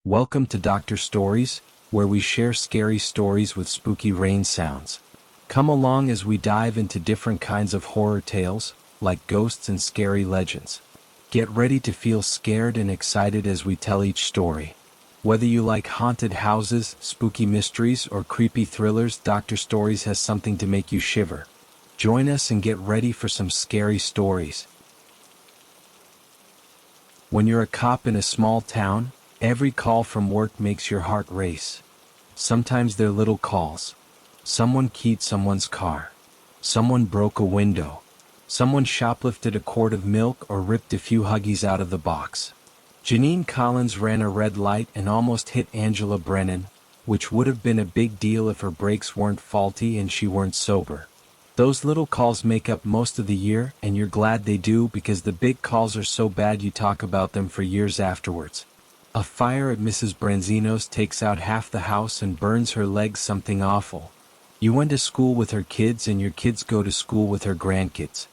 Welcome to Dr. Stories, where we share scary stories with spooky rain sounds. Come along as we dive into different kinds of horror tales, like ghosts and scary legends. Get ready to feel scared and excited as we tell each story. Whether you like haunted houses, spooky mysteries, or creepy thrillers, Dr. Stories has something to make you shiver. Join us and get ready for some scary stories. When you're a cop in a small town, every call from work makes your heart race. Sometimes they're little calls. Someone keyed someone's car. Someone broke a window. Someone shoplifted a quart of milk or ripped a few Huggies out of the box. Janine Collins ran a red light and almost hit Angela Brennan, which would have been a big deal if her brakes weren't faulty and she weren't sober. Those little calls make up most of the year, and you're glad they do because the big calls are so bad you talk about them for years afterwards. A fire at Mrs. Branzino's takes out half the house and burns her legs, something awful. You went to school with her kids and your kids go to school with her grandkids.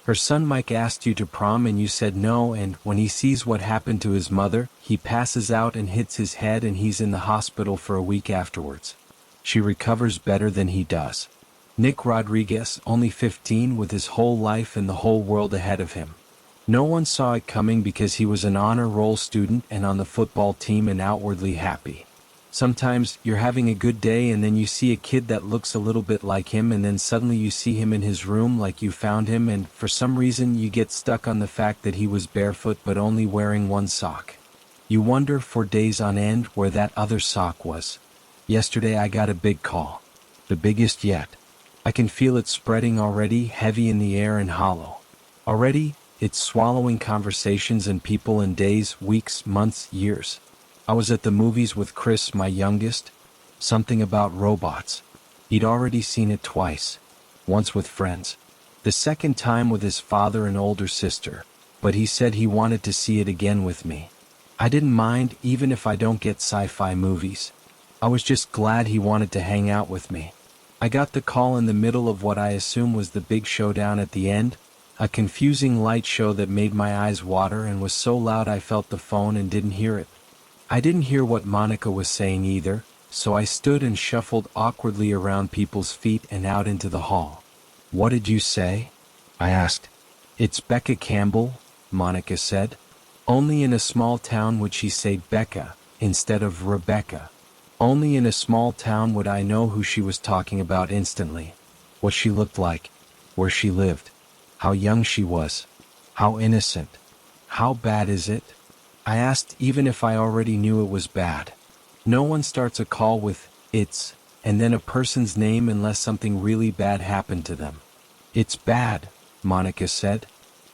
Her son Mike asked you to prom and you said no, and when he sees what happened to his mother, he passes out and hits his head and he's in the hospital for a week afterwards. She recovers better than he does. Nick Rodriguez, only 15, with his whole life and the whole world ahead of him. No one saw it coming because he was an honor roll student and on the football team and outwardly happy. Sometimes you're having a good day and then you see a kid that looks a little bit like him and then suddenly you see him in his room like you found him, and for some reason you get stuck on the fact that he was barefoot but only wearing one sock. You wonder for days on end where that other sock was. Yesterday I got a big call. The biggest yet. I can feel it spreading already, heavy in the air and hollow. Already, it's swallowing conversations and people in days, weeks, months, years. I was at the movies with Chris, my youngest. Something about robots. He'd already seen it twice. Once with friends. The second time with his father and older sister. But he said he wanted to see it again with me. I didn't mind, even if I don't get sci-fi movies. I was just glad he wanted to hang out with me. I got the call in the middle of what I assume was the big showdown at the end. A confusing light show that made my eyes water and was so loud I felt the phone and didn't hear it. I didn't hear what Monica was saying either, so I stood and shuffled awkwardly around people's feet and out into the hall. "What did you say?" I asked. "It's Becca Campbell," Monica said. Only in a small town would she say Becca instead of Rebecca. Only in a small town would I know who she was talking about instantly. What she looked like. Where she lived. How young she was. How innocent. "How bad is it?" I asked, even if I already knew it was bad. No one starts a call with, "It's," and then a person's name unless something really bad happened to them. "It's bad," Monica said.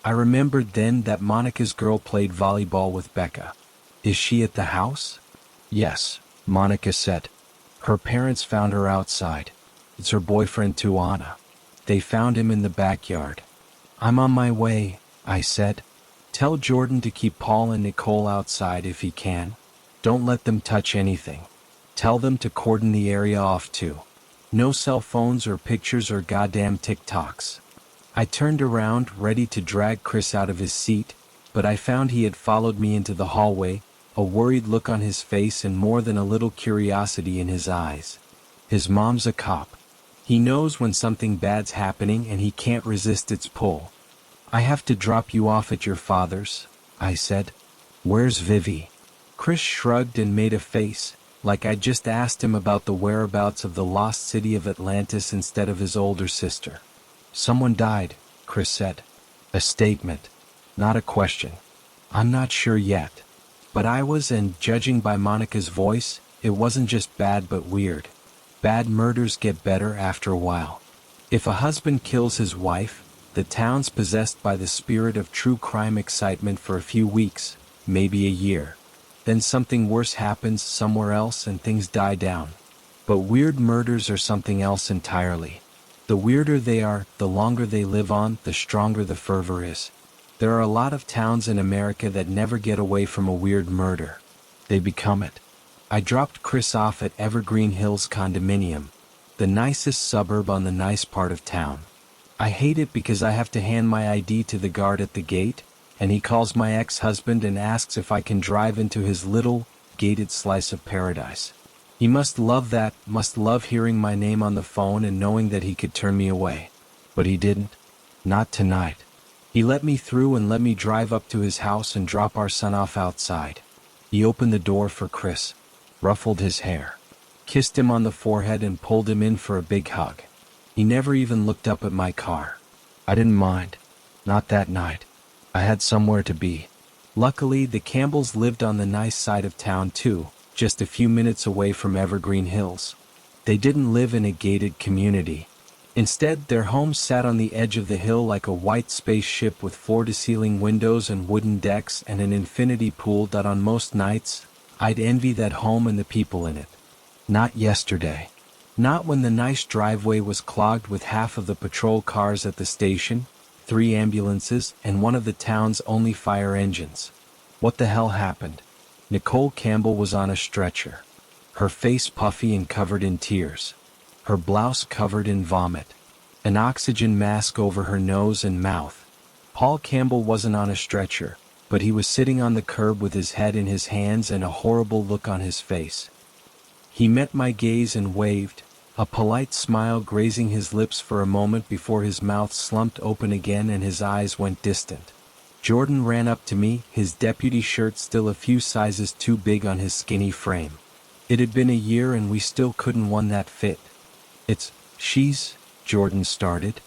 I remembered then that Monica's girl played volleyball with Becca. "Is she at the house?" "Yes," Monica said. "Her parents found her outside. It's her boyfriend too, Anna. They found him in the backyard." "I'm on my way," I said. "Tell Jordan to keep Paul and Nicole outside if he can. Don't let them touch anything. Tell them to cordon the area off too. No cell phones or pictures or goddamn TikToks." I turned around, ready to drag Chris out of his seat, but I found he had followed me into the hallway, a worried look on his face and more than a little curiosity in his eyes. His mom's a cop. He knows when something bad's happening and he can't resist its pull. "I have to drop you off at your father's," I said. "Where's Vivi?" Chris shrugged and made a face, like I'd just asked him about the whereabouts of the lost city of Atlantis instead of his older sister. "Someone died," Chris said. A statement, not a question. "I'm not sure yet." But I was, and judging by Monica's voice, it wasn't just bad but weird. Bad murders get better after a while. If a husband kills his wife, the town's possessed by the spirit of true crime excitement for a few weeks, maybe a year. Then something worse happens somewhere else and things die down. But weird murders are something else entirely. The weirder they are, the longer they live on, the stronger the fervor is. There are a lot of towns in America that never get away from a weird murder. They become it. I dropped Chris off at Evergreen Hills Condominium, the nicest suburb on the nice part of town. I hate it because I have to hand my ID to the guard at the gate, and he calls my ex-husband and asks if I can drive into his little, gated slice of paradise. He must love that, must love hearing my name on the phone and knowing that he could turn me away. But he didn't. Not tonight. He let me through and let me drive up to his house and drop our son off outside. He opened the door for Chris, ruffled his hair, kissed him on the forehead and pulled him in for a big hug. He never even looked up at my car. I didn't mind. Not that night. I had somewhere to be. Luckily, the Campbells lived on the nice side of town too, just a few minutes away from Evergreen Hills. They didn't live in a gated community. Instead, their home sat on the edge of the hill like a white spaceship with floor-to-ceiling windows and wooden decks and an infinity pool that on most nights, I'd envy that home and the people in it. Not yesterday. Not when the nice driveway was clogged with half of the patrol cars at the station, 3 ambulances, and one of the town's only fire engines. What the hell happened? Nicole Campbell was on a stretcher. Her face puffy and covered in tears. Her blouse covered in vomit. An oxygen mask over her nose and mouth. Paul Campbell wasn't on a stretcher, but he was sitting on the curb with his head in his hands and a horrible look on his face. He met my gaze and waved, a polite smile grazing his lips for a moment before his mouth slumped open again and his eyes went distant. Jordan ran up to me, his deputy shirt still a few sizes too big on his skinny frame. It had been a year and we still couldn't won that fit. She's, Jordan started.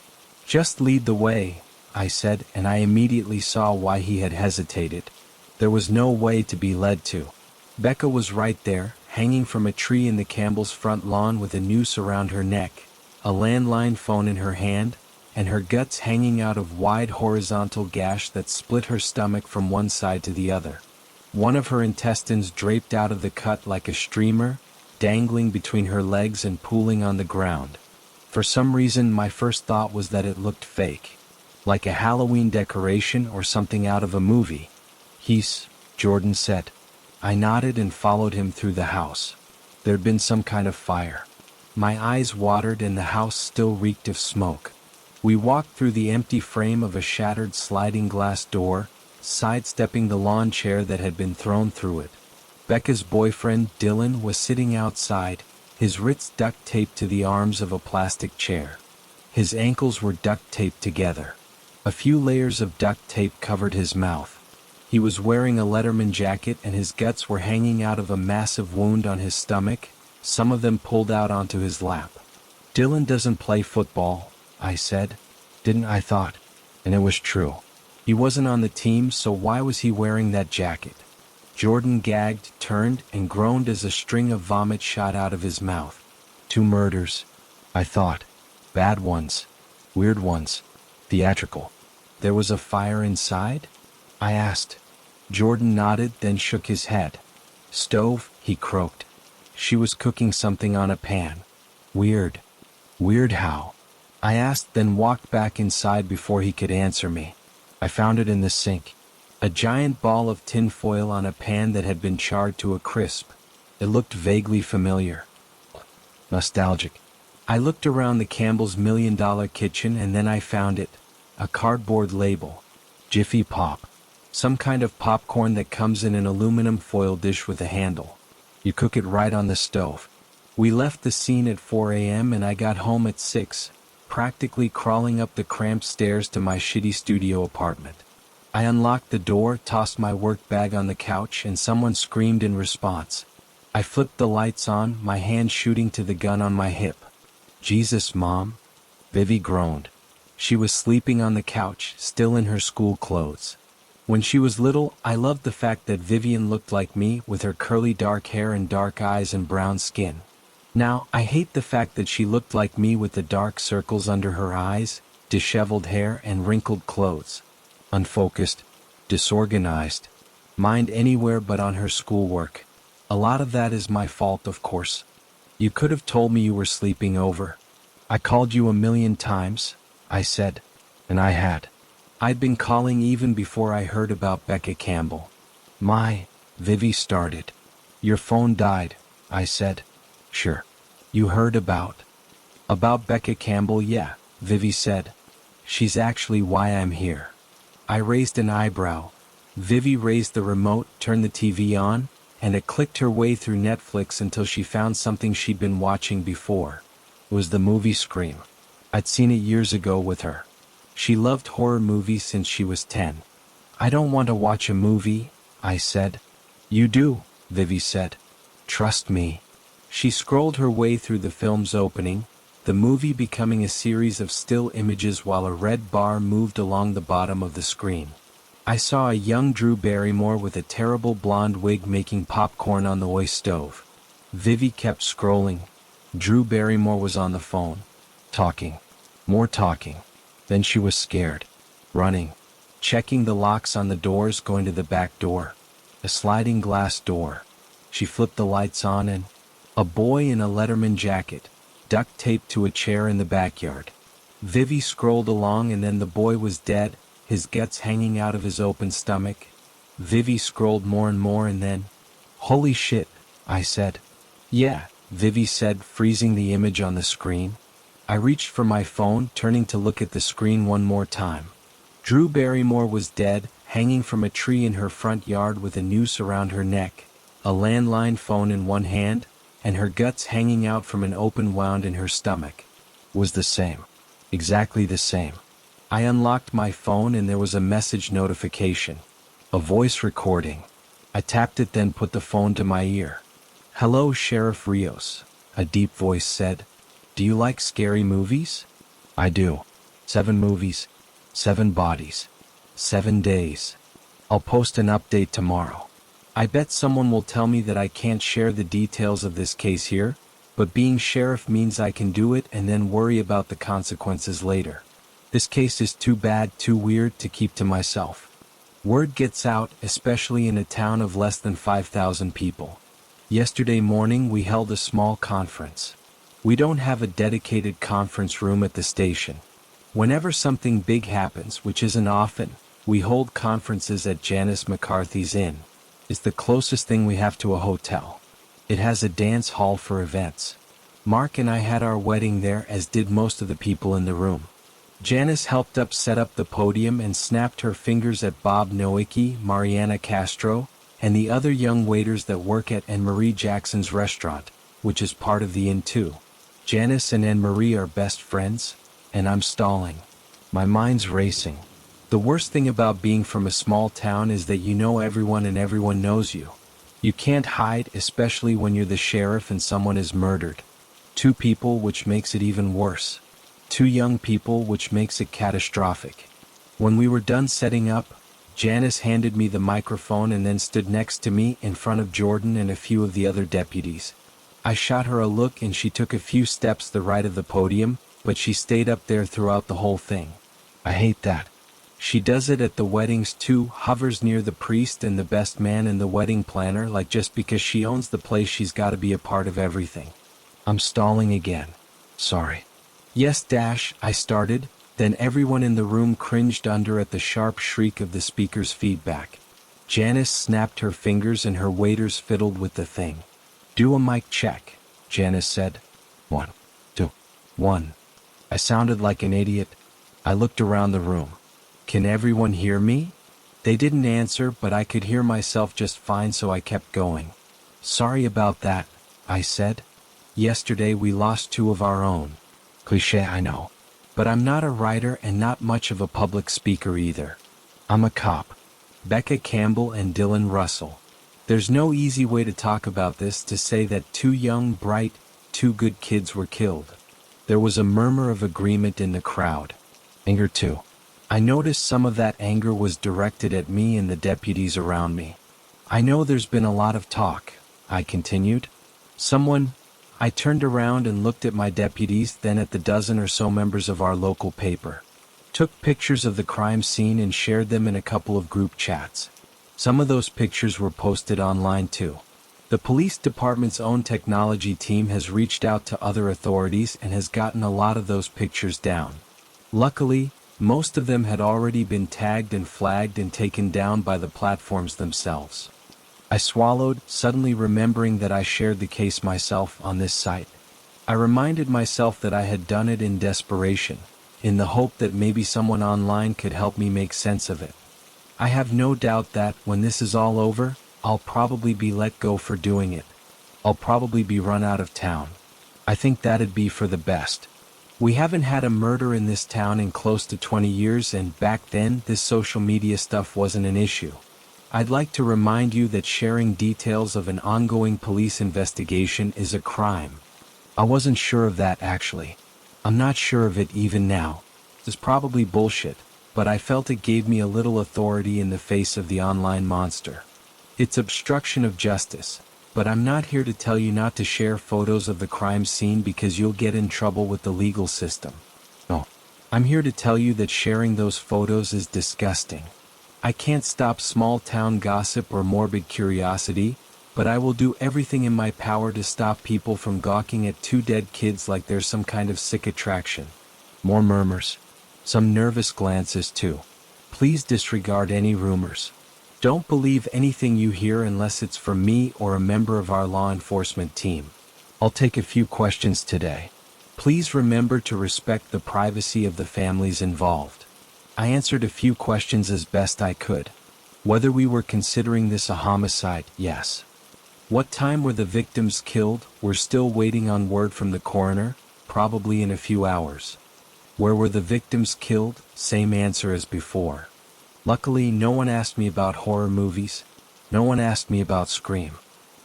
Just lead the way, I said, and I immediately saw why he had hesitated. There was no way to be led to. Becca was right there, hanging from a tree in the Campbell's front lawn with a noose around her neck, a landline phone in her hand, and her guts hanging out of wide horizontal gash that split her stomach from one side to the other. One of her intestines draped out of the cut like a streamer, dangling between her legs and pooling on the ground. For some reason, my first thought was that it looked fake, like a Halloween decoration or something out of a movie. Jordan said. I nodded and followed him through the house. There'd been some kind of fire. My eyes watered and the house still reeked of smoke. We walked through the empty frame of a shattered sliding glass door, sidestepping the lawn chair that had been thrown through it. Becca's boyfriend, Dylan, was sitting outside, his wrists duct taped to the arms of a plastic chair. His ankles were duct taped together. A few layers of duct tape covered his mouth. He was wearing a Letterman jacket and his guts were hanging out of a massive wound on his stomach, some of them pulled out onto his lap. Dylan doesn't play football, I said. Didn't I thought? And it was true. He wasn't on the team, so why was he wearing that jacket? Jordan gagged, turned, and groaned as a string of vomit shot out of his mouth. 2 murders, I thought. Bad ones. Weird ones. Theatrical. There was a fire inside? I asked. Jordan nodded, then shook his head. Stove, he croaked. She was cooking something on a pan. Weird. Weird how? I asked, then walked back inside before he could answer me. I found it in the sink. A giant ball of tin foil on a pan that had been charred to a crisp. It looked vaguely familiar. Nostalgic. I looked around the Campbell's $1 million kitchen and then I found it. A cardboard label. Jiffy Pop. Some kind of popcorn that comes in an aluminum foil dish with a handle. You cook it right on the stove. We left the scene at 4 a.m. and I got home at 6, practically crawling up the cramped stairs to my shitty studio apartment. I unlocked the door, tossed my work bag on the couch, and someone screamed in response. I flipped the lights on, my hand shooting to the gun on my hip. Jesus, Mom. Vivi groaned. She was sleeping on the couch, still in her school clothes. When she was little, I loved the fact that Vivian looked like me with her curly dark hair and dark eyes and brown skin. Now, I hate the fact that she looked like me with the dark circles under her eyes, disheveled hair, and wrinkled clothes. Unfocused, disorganized, mind anywhere but on her schoolwork. A lot of that is my fault, of course. You could have told me you were sleeping over. I called you 1,000,000 times, I said, and I had. I'd been calling even before I heard about Becca Campbell. Vivi started. Your phone died, I said. Sure. You heard about Becca Campbell? Yeah, Vivi said. She's actually why I'm here. I raised an eyebrow. Vivi raised the remote, turned the TV on, and it clicked her way through Netflix until she found something she'd been watching before. It was the movie Scream. I'd seen it years ago with her. She loved horror movies since she was 10. "I don't want to watch a movie," I said. "You do," Vivi said. "Trust me." She scrolled her way through the film's opening, the movie becoming a series of still images while a red bar moved along the bottom of the screen. I saw a young Drew Barrymore with a terrible blonde wig making popcorn on the oil stove. Vivi kept scrolling. Drew Barrymore was on the phone. Talking. More talking. Then she was scared. Running. Checking the locks on the doors, going to the back door. A sliding glass door. She flipped the lights on and a boy in a Letterman jacket, duct taped to a chair in the backyard. Vivi scrolled along and then the boy was dead, his guts hanging out of his open stomach. Vivi scrolled more and more and then, "Holy shit," I said. "Yeah," Vivi said, freezing the image on the screen. I reached for my phone, turning to look at the screen one more time. Drew Barrymore was dead, hanging from a tree in her front yard with a noose around her neck, a landline phone in one hand, and her guts hanging out from an open wound in her stomach. Was the same. Exactly the same. I unlocked my phone and there was a message notification. A voice recording. I tapped it, then put the phone to my ear. "Hello, Sheriff Rios," a deep voice said. "Do you like scary movies?" "I do. 7 movies. 7 bodies. 7 days. I'll post an update tomorrow. I bet someone will tell me that I can't share the details of this case here, but being sheriff means I can do it and then worry about the consequences later. This case is too bad, too weird to keep to myself. Word gets out, especially in a town of less than 5,000 people. Yesterday morning we held a small conference. We don't have a dedicated conference room at the station. Whenever something big happens, which isn't often, we hold conferences at Janice McCarthy's Inn. It's the closest thing we have to a hotel. It has a dance hall for events. Mark and I had our wedding there, as did most of the people in the room. Janice helped set up the podium and snapped her fingers at Bob Nowicki, Mariana Castro, and the other young waiters that work at Anne-Marie Jackson's restaurant, which is part of the inn too. Janice and Anne-Marie are best friends, and I'm stalling. My mind's racing. The worst thing about being from a small town is that you know everyone and everyone knows you. You can't hide, especially when you're the sheriff and someone is murdered. 2 people, which makes it even worse. 2 young people, which makes it catastrophic. When we were done setting up, Janice handed me the microphone and then stood next to me in front of Jordan and a few of the other deputies. I shot her a look and she took a few steps the right of the podium, but she stayed up there throughout the whole thing. I hate that. She does it at the weddings too, hovers near the priest and the best man and the wedding planner, like just because she owns the place she's gotta be a part of everything. I'm stalling again. Sorry. "Yes, Dash," I started, then everyone in the room cringed under at the sharp shriek of the speaker's feedback. Janice snapped her fingers and her waiters fiddled with the thing. "Do a mic check," Janice said. 1, 2, 1. I sounded like an idiot. I looked around the room. "Can everyone hear me?" They didn't answer, but I could hear myself just fine, so I kept going. "Sorry about that," I said. "Yesterday we lost 2 of our own." Cliché, I know. But I'm not a writer and not much of a public speaker either. I'm a cop. Becca Campbell and Dylan Russell. There's no easy way to talk about this, to say that 2 young, bright, 2 good kids were killed. There was a murmur of agreement in the crowd. Anger too. I noticed some of that anger was directed at me and the deputies around me. "I know there's been a lot of talk," I continued. I turned around and looked at my deputies, then at the dozen or so members of our local paper. Took pictures of the crime scene and shared them in a couple of group chats. Some of those pictures were posted online too. The police department's own technology team has reached out to other authorities and has gotten a lot of those pictures down. Luckily, most of them had already been tagged and flagged and taken down by the platforms themselves. I swallowed, suddenly remembering that I shared the case myself on this site. I reminded myself that I had done it in desperation, in the hope that maybe someone online could help me make sense of it. I have no doubt that, when this is all over, I'll probably be let go for doing it. I'll probably be run out of town. I think that'd be for the best. We haven't had a murder in this town in close to 20 years, and back then this social media stuff wasn't an issue. I'd like to remind you that sharing details of an ongoing police investigation is a crime. I wasn't sure of that actually. I'm not sure of it even now. It's probably bullshit, but I felt it gave me a little authority in the face of the online monster. It's obstruction of justice, but I'm not here to tell you not to share photos of the crime scene because you'll get in trouble with the legal system. No. I'm here to tell you that sharing those photos is disgusting. I can't stop small-town gossip or morbid curiosity, but I will do everything in my power to stop people from gawking at two dead kids like there's some kind of sick attraction. More murmurs. Some nervous glances too. Please disregard any rumors. Don't believe anything you hear unless it's from me or a member of our law enforcement team. I'll take a few questions today. Please remember to respect the privacy of the families involved. I answered a few questions as best I could. Whether we were considering this a homicide, yes. What time were the victims killed? We're still waiting on word from the coroner, probably in a few hours. Where were the victims killed? Same answer as before. Luckily, no one asked me about horror movies. No one asked me about Scream.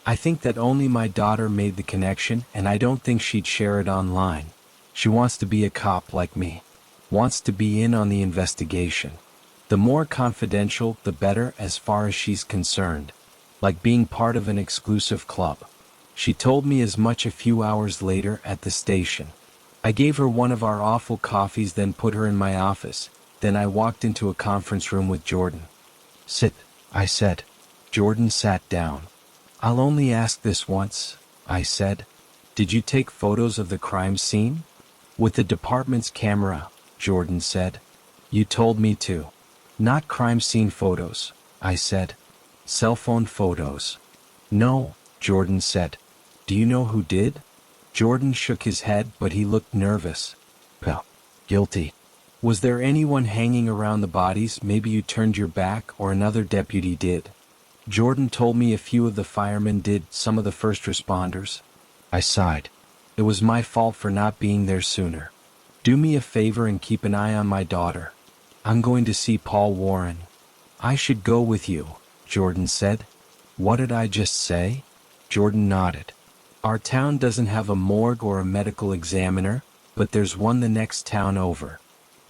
I think that only my daughter made the connection, and I don't think she'd share it online. She wants to be a cop like me. Wants to be in on the investigation. The more confidential, the better as far as she's concerned. Like being part of an exclusive club. She told me as much a few hours later at the station. I gave her one of our awful coffees, then put her in my office. Then I walked into a conference room with Jordan. Sit, I said. Jordan sat down. I'll only ask this once, I said. Did you take photos of the crime scene? With the department's camera, Jordan said. You told me to. Not crime scene photos, I said. Cell phone photos. No, Jordan said. Do you know who did? Jordan shook his head, but he looked nervous. Well, guilty. Was there anyone hanging around the bodies? Maybe you turned your back or another deputy did. Jordan told me a few of the firemen did, some of the first responders. I sighed. It was my fault for not being there sooner. Do me a favor and keep an eye on my daughter. I'm going to see Paul Warren. I should go with you, Jordan said. What did I just say? Jordan nodded. Our town doesn't have a morgue or a medical examiner, but there's one the next town over.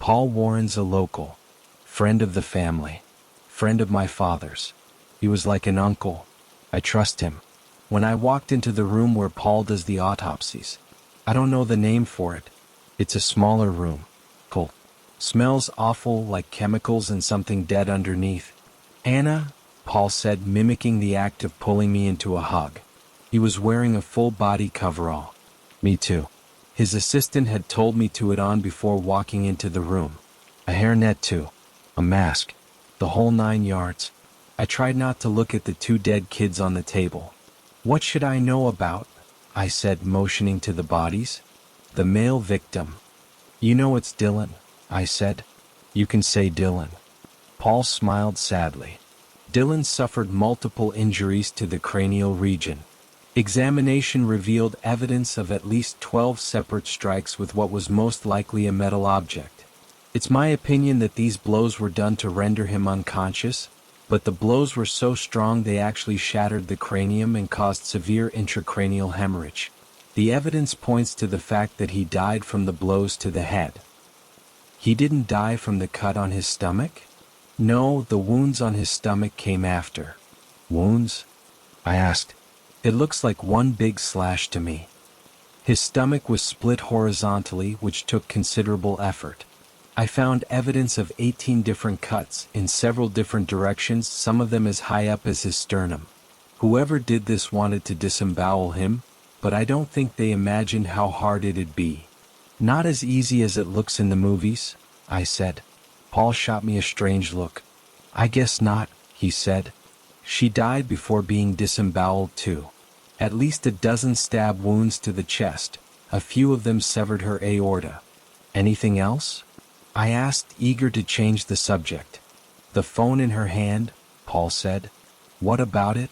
Paul Warren's a local. Friend of the family. Friend of my father's. He was like an uncle. I trust him. When I walked into the room where Paul does the autopsies, I don't know the name for it. It's a smaller room. Cool. Smells awful, like chemicals and something dead underneath. Anna, Paul said, mimicking the act of pulling me into a hug. He was wearing a full body coverall. Me too. His assistant had told me to it on before walking into the room. A hairnet too. A mask. The whole 9 yards. I tried not to look at the two dead kids on the table. What should I know about? I said, motioning to the bodies. The male victim. You know it's Dylan, I said. You can say Dylan. Paul smiled sadly. Dylan suffered multiple injuries to the cranial region. Examination revealed evidence of at least 12 separate strikes with what was most likely a metal object. It's my opinion that these blows were done to render him unconscious, but the blows were so strong they actually shattered the cranium and caused severe intracranial hemorrhage. The evidence points to the fact that he died from the blows to the head. He didn't die from the cut on his stomach? No, the wounds on his stomach came after. Wounds? I asked. It looks like one big slash to me. His stomach was split horizontally, which took considerable effort. I found evidence of 18 different cuts in several different directions, some of them as high up as his sternum. Whoever did this wanted to disembowel him, but I don't think they imagined how hard it'd be. Not as easy as it looks in the movies, I said. Paul shot me a strange look. I guess not, he said. She died before being disemboweled too. At least a dozen stab wounds to the chest, a few of them severed her aorta. Anything else? I asked, eager to change the subject. The phone in her hand, Paul said. What about it?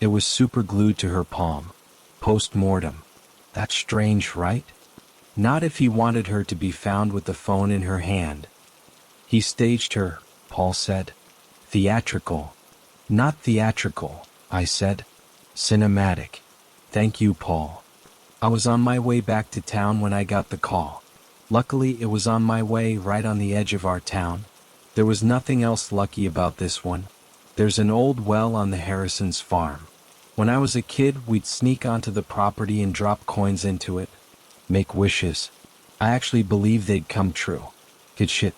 It was super glued to her palm. Post-mortem. That's strange, right? Not if he wanted her to be found with the phone in her hand. He staged her, Paul said. Theatrical. Not theatrical, I said. Cinematic. Thank you, Paul. I was on my way back to town when I got the call. Luckily, it was on my way right on the edge of our town. There was nothing else lucky about this one. There's an old well on the Harrison's farm. When I was a kid, we'd sneak onto the property and drop coins into it. Make wishes. I actually believe they'd come true. Good shit.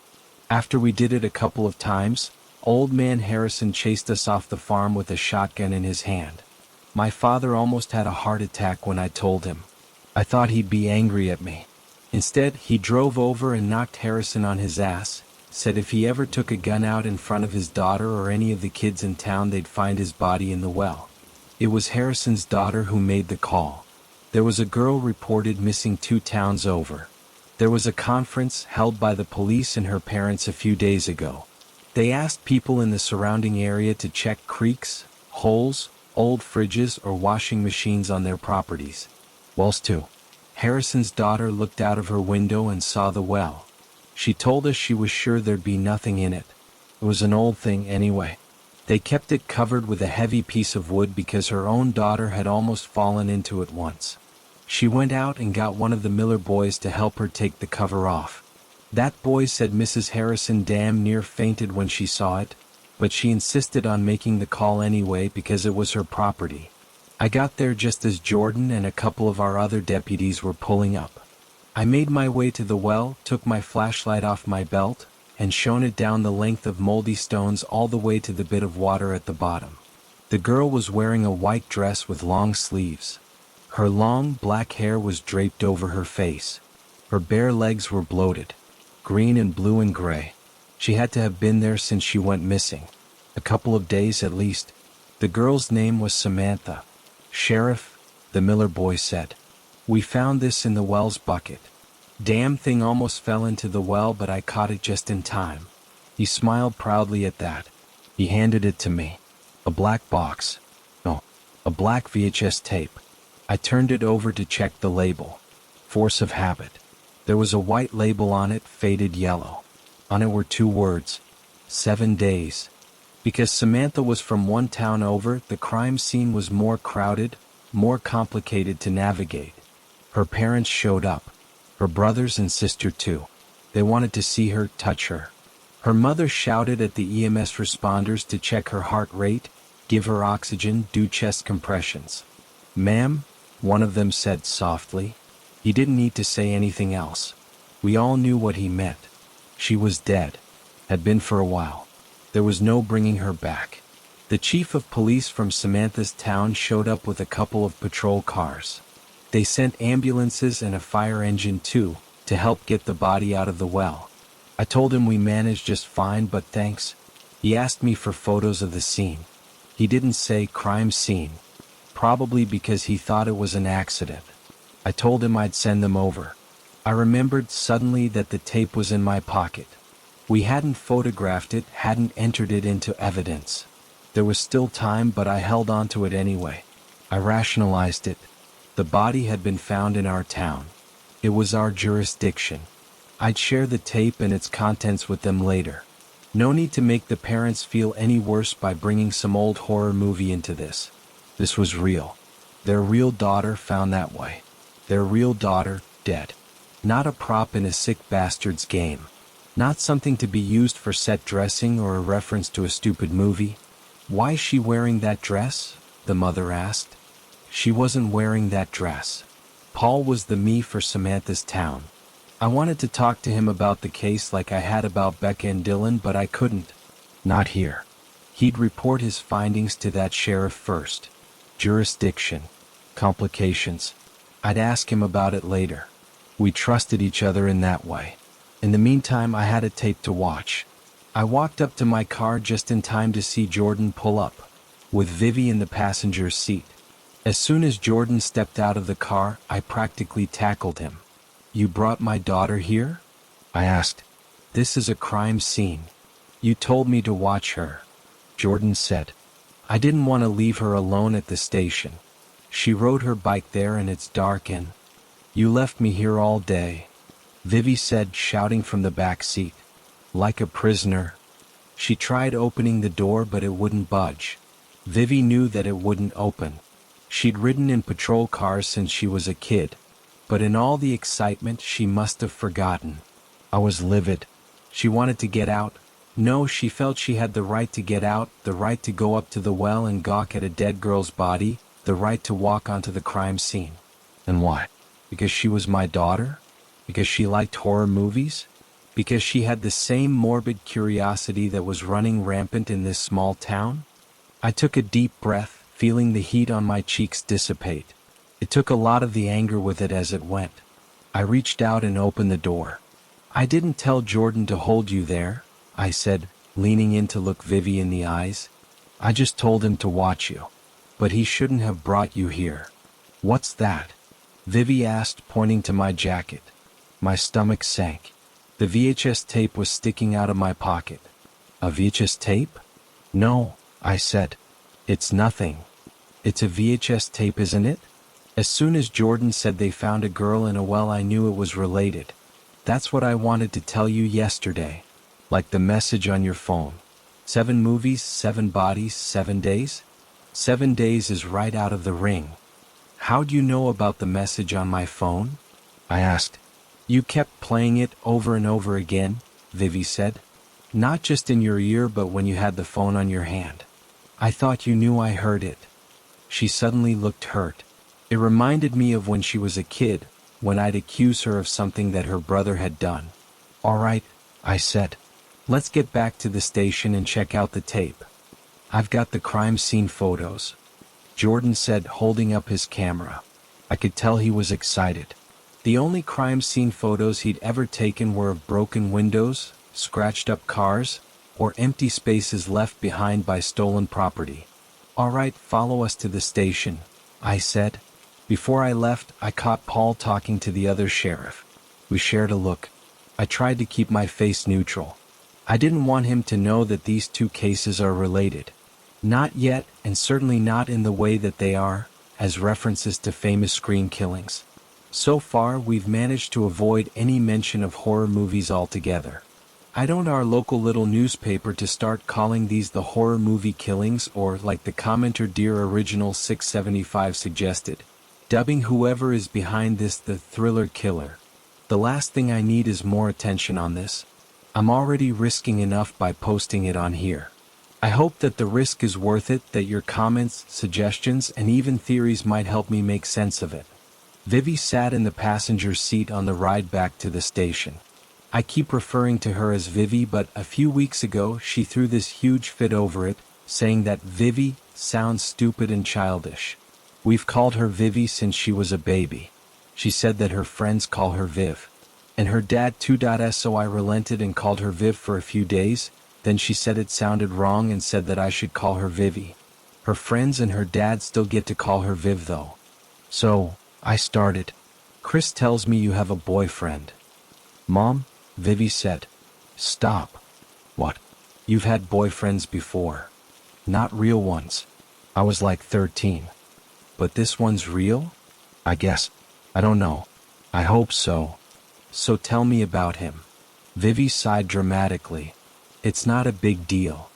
After we did it a couple of times, old man Harrison chased us off the farm with a shotgun in his hand. My father almost had a heart attack when I told him. I thought he'd be angry at me. Instead, he drove over and knocked Harrison on his ass, said if he ever took a gun out in front of his daughter or any of the kids in town, they'd find his body in the well. It was Harrison's daughter who made the call. There was a girl reported missing 2 towns over. There was a conference held by the police and her parents a few days ago. They asked people in the surrounding area to check creeks, holes, old fridges or washing machines on their properties. Wells too. Harrison's daughter looked out of her window and saw the well. She told us she was sure there'd be nothing in it. It was an old thing anyway. They kept it covered with a heavy piece of wood because her own daughter had almost fallen into it once. She went out and got one of the Miller boys to help her take the cover off. That boy said Mrs. Harrison damn near fainted when she saw it, but she insisted on making the call anyway because it was her property. I got there just as Jordan and a couple of our other deputies were pulling up. I made my way to the well, took my flashlight off my belt, and shone it down the length of moldy stones all the way to the bit of water at the bottom. The girl was wearing a white dress with long sleeves. Her long, black hair was draped over her face. Her bare legs were bloated, green and blue and gray. She had to have been there since she went missing. A couple of days at least. The girl's name was Samantha. Sheriff, the Miller boy said. We found this in the well's bucket. Damn thing almost fell into the well, but I caught it just in time. He smiled proudly at that. He handed it to me. A black box. No, a black VHS tape. I turned it over to check the label. Force of habit. There was a white label on it, faded yellow. On it were 2 words. 7 days. Because Samantha was from one town over, the crime scene was more crowded, more complicated to navigate. Her parents showed up. Her brothers and sister too. They wanted to see her, touch her. Her mother shouted at the EMS responders to check her heart rate, give her oxygen, do chest compressions. Ma'am, one of them said softly. He didn't need to say anything else. We all knew what he meant. She was dead. Had been for a while. There was no bringing her back. The chief of police from Samantha's town showed up with a couple of patrol cars. They sent ambulances and a fire engine too, to help get the body out of the well. I told him we managed just fine, but thanks. He asked me for photos of the scene. He didn't say crime scene. Probably because he thought it was an accident. I told him I'd send them over. I remembered suddenly that the tape was in my pocket. We hadn't photographed it, hadn't entered it into evidence. There was still time, but I held on to it anyway. I rationalized it. The body had been found in our town. It was our jurisdiction. I'd share the tape and its contents with them later. No need to make the parents feel any worse by bringing some old horror movie into this. This was real. Their real daughter found that way. Their real daughter, dead. Not a prop in a sick bastard's game. Not something to be used for set dressing or a reference to a stupid movie. Why is she wearing that dress? The mother asked. She wasn't wearing that dress. Paul was the me for Samantha's town. I wanted to talk to him about the case like I had about Becca and Dylan, but I couldn't. Not here. He'd report his findings to that sheriff first. Jurisdiction. Complications. I'd ask him about it later. We trusted each other in that way. In the meantime, I had a tape to watch. I walked up to my car just in time to see Jordan pull up, with Vivi in the passenger's seat. As soon as Jordan stepped out of the car, I practically tackled him. You brought my daughter here? I asked. This is a crime scene. You told me to watch her. Jordan said. I didn't want to leave her alone at the station. She rode her bike there and it's dark and... You left me here all day, Vivi said, shouting from the back seat. Like a prisoner. She tried opening the door but it wouldn't budge. Vivi knew that it wouldn't open. She'd ridden in patrol cars since she was a kid. But in all the excitement she must have forgotten. I was livid. She wanted to get out. No, she felt she had the right to get out, the right to go up to the well and gawk at a dead girl's body, the right to walk onto the crime scene. And why? Because she was my daughter? Because she liked horror movies? Because she had the same morbid curiosity that was running rampant in this small town? I took a deep breath, feeling the heat on my cheeks dissipate. It took a lot of the anger with it as it went. I reached out and opened the door. I didn't tell Jordan to hold you there, I said, leaning in to look Vivi in the eyes. I just told him to watch you. But he shouldn't have brought you here. What's that? Vivi asked, pointing to my jacket. My stomach sank. The VHS tape was sticking out of my pocket. A VHS tape? No, I said. It's nothing. It's a VHS tape, isn't it? As soon as Jordan said they found a girl in a well, I knew it was related. That's what I wanted to tell you yesterday. Like the message on your phone. 7 movies, 7 bodies, 7 days? 7 days is right out of the ring. How'd you know about the message on my phone? I asked. You kept playing it over and over again, Vivi said. Not just in your ear but when you had the phone on your hand. I thought you knew I heard it. She suddenly looked hurt. It reminded me of when she was a kid, when I'd accuse her of something that her brother had done. All right, I said. Let's get back to the station and check out the tape. I've got the crime scene photos, Jordan said, holding up his camera. I could tell he was excited. The only crime scene photos he'd ever taken were of broken windows, scratched up cars, or empty spaces left behind by stolen property. All right, follow us to the station, I said. Before I left, I caught Paul talking to the other sheriff. We shared a look. I tried to keep my face neutral. I didn't want him to know that these 2 cases are related. Not yet, and certainly not in the way that they are, as references to famous screen killings. So far, we've managed to avoid any mention of horror movies altogether. I don't want our local little newspaper to start calling these the horror movie killings or, like the commenter Dear Original 675 suggested, dubbing whoever is behind this the thriller killer. The last thing I need is more attention on this. I'm already risking enough by posting it on here. I hope that the risk is worth it, that your comments, suggestions, and even theories might help me make sense of it. Vivi sat in the passenger seat on the ride back to the station. I keep referring to her as Vivi, but a few weeks ago she threw this huge fit over it, saying that Vivi sounds stupid and childish. We've called her Vivi since she was a baby. She said that her friends call her Viv. And her dad too. So I relented and called her Viv for a few days, then she said it sounded wrong and said that I should call her Vivi. Her friends and her dad still get to call her Viv though. So, I started. Chris tells me you have a boyfriend. Mom, Vivi said. Stop. What? You've had boyfriends before. Not real ones. I was like 13. But this one's real? I guess. I don't know. I hope so. So tell me about him. Vivi sighed dramatically. It's not a big deal.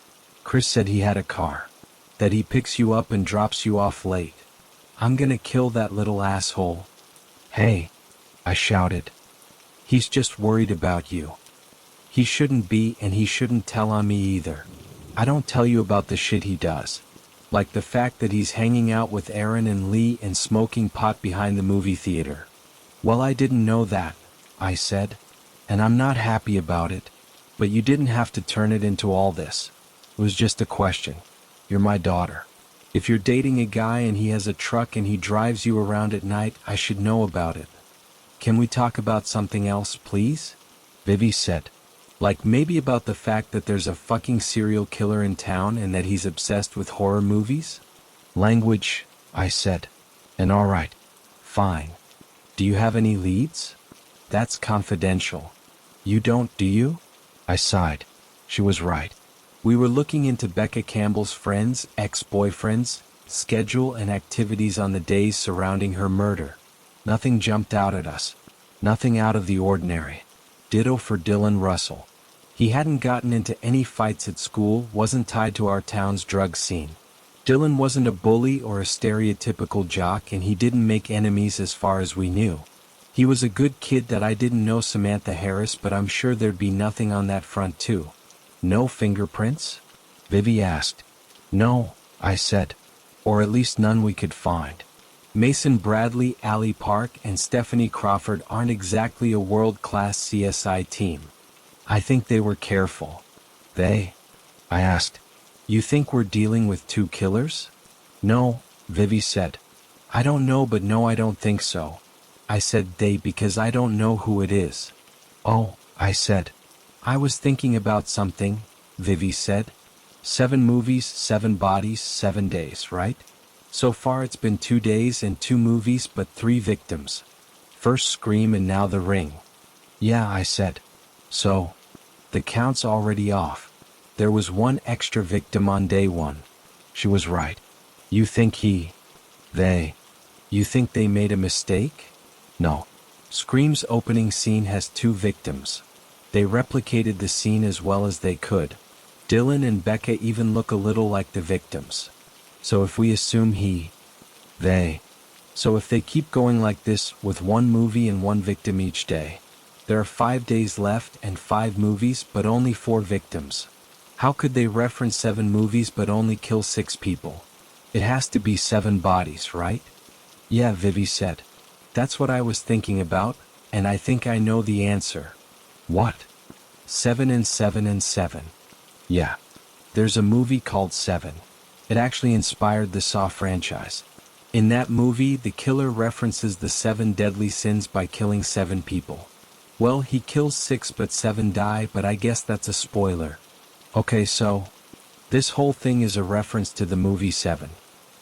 Chris said he had a car. That he picks you up and drops you off late. I'm gonna kill that little asshole. Hey, I shouted. He's just worried about you. He shouldn't be, and he shouldn't tell on me either. I don't tell you about the shit he does. Like the fact that he's hanging out with Aaron and Lee and smoking pot behind the movie theater. Well, I didn't know that, I said. And I'm not happy about it. But you didn't have to turn it into all this. It was just a question. You're my daughter. If you're dating a guy and he has a truck and he drives you around at night, I should know about it. Can we talk about something else, please? Vivi said. Like maybe about the fact that there's a fucking serial killer in town and that he's obsessed with horror movies? Language, I said. And all right. Fine. Do you have any leads? That's confidential. You don't, do you? I sighed. She was right. We were looking into Becca Campbell's friends, ex-boyfriends, schedule and activities on the days surrounding her murder. Nothing jumped out at us. Nothing out of the ordinary. Ditto for Dylan Russell. He hadn't gotten into any fights at school, wasn't tied to our town's drug scene. Dylan wasn't a bully or a stereotypical jock, and he didn't make enemies as far as we knew. He was a good kid. That I didn't know Samantha Harris, but I'm sure there'd be nothing on that front too. No fingerprints? Vivi asked. No, I said. Or at least none we could find. Mason Bradley, Allie Park, and Stephanie Crawford aren't exactly a world-class CSI team. I think they were careful. They? I asked. You think we're dealing with two killers? No, Vivi said. I don't know, but no, I don't think so. I said they because I don't know who it is. Oh, I said. I was thinking about something, Vivi said. 7 movies, 7 bodies, 7 days, right? So far it's been 2 days and 2 movies, but 3 victims. First Scream and now The Ring. Yeah, I said. So, the count's already off. There was 1 extra victim on day 1. She was right. You think you think they made a mistake? No. Scream's opening scene has 2 victims. They replicated the scene as well as they could. Dylan and Becca even look a little like the victims. So if we assume so if they keep going like this with 1 movie and 1 victim each day, there are 5 days left and 5 movies but only 4 victims. How could they reference 7 movies but only kill 6 people? It has to be 7 bodies, right? Yeah, Vivi said. That's what I was thinking about, and I think I know the answer. What? 7 and 7 and 7. Yeah. There's a movie called 7. It actually inspired the Saw franchise. In that movie, the killer references the 7 deadly sins by killing 7 people. Well, he kills 6 but 7 die, but I guess that's a spoiler. Okay, so this whole thing is a reference to the movie 7.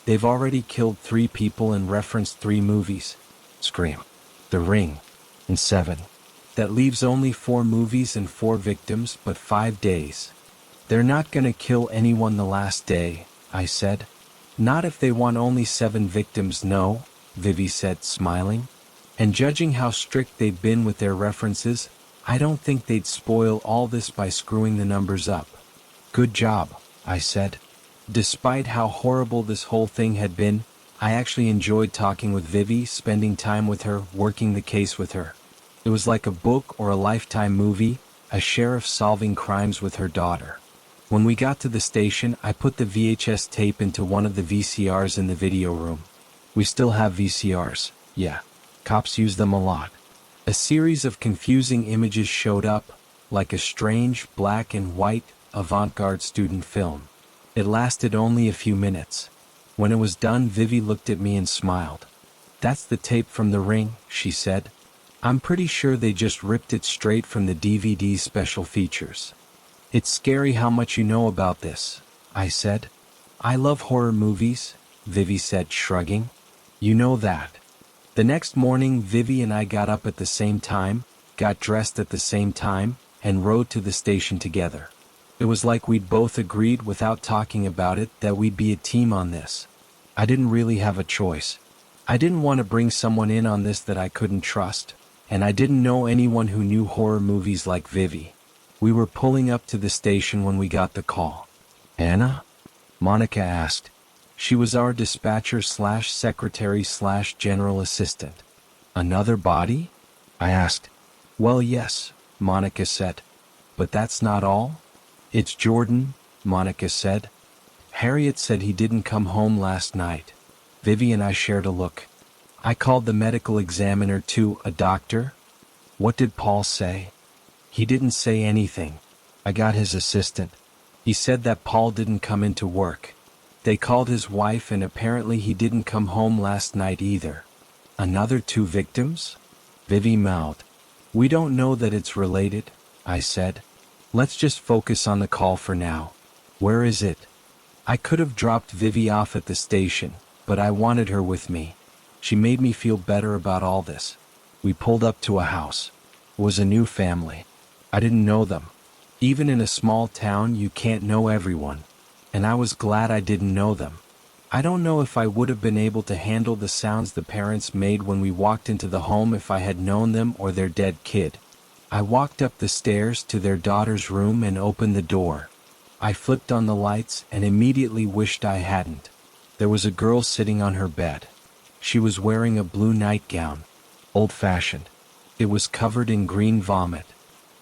They've already killed 3 people and referenced 3 movies. Scream, The Ring, and 7. That leaves only 4 movies and 4 victims, but 5 days. They're not gonna kill anyone the last day, I said. Not if they want only 7 victims, no, Vivi said, smiling. And judging how strict they've been with their references, I don't think they'd spoil all this by screwing the numbers up. Good job, I said. Despite how horrible this whole thing had been, I actually enjoyed talking with Vivi, spending time with her, working the case with her. It was like a book or a Lifetime movie, a sheriff solving crimes with her daughter. When we got to the station, I put the VHS tape into one of the VCRs in the video room. We still have VCRs, yeah. Cops use them a lot. A series of confusing images showed up, like a strange black and white, avant-garde student film. It lasted only a few minutes. When it was done, Vivi looked at me and smiled. That's the tape from The Ring, she said. I'm pretty sure they just ripped it straight from the DVD's special features. It's scary how much you know about this, I said. I love horror movies, Vivi said, shrugging. You know that. The next morning, Vivi and I got up at the same time, got dressed at the same time, and rode to the station together. It was like we'd both agreed without talking about it that we'd be a team on this. I didn't really have a choice. I didn't want to bring someone in on this that I couldn't trust, and I didn't know anyone who knew horror movies like Vivi. We were pulling up to the station when we got the call. Anna? Monica asked. She was our dispatcher/secretary/general assistant. Another body? I asked. Well, yes, Monica said. But that's not all? It's Jordan, Monica said. Harriet said he didn't come home last night. Vivi and I shared a look. I called the medical examiner too, a doctor. What did Paul say? He didn't say anything. I got his assistant. He said that Paul didn't come into work. They called his wife and apparently he didn't come home last night either. Another 2 victims? Vivi mouthed. We don't know that it's related, I said. Let's just focus on the call for now. Where is it? I could have dropped Vivi off at the station, but I wanted her with me. She made me feel better about all this. We pulled up to a house. It was a new family. I didn't know them. Even in a small town, you can't know everyone. And I was glad I didn't know them. I don't know if I would have been able to handle the sounds the parents made when we walked into the home if I had known them or their dead kid. I walked up the stairs to their daughter's room and opened the door. I flipped on the lights and immediately wished I hadn't. There was a girl sitting on her bed. She was wearing a blue nightgown. Old-fashioned. It was covered in green vomit.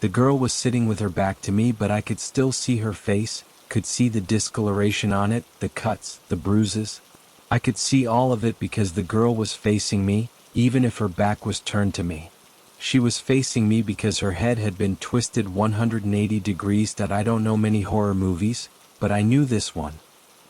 The girl was sitting with her back to me, but I could still see her face, could see the discoloration on it, the cuts, the bruises. I could see all of it because the girl was facing me, even if her back was turned to me. She was facing me because her head had been twisted 180 degrees. That I don't know many horror movies, but I knew this one.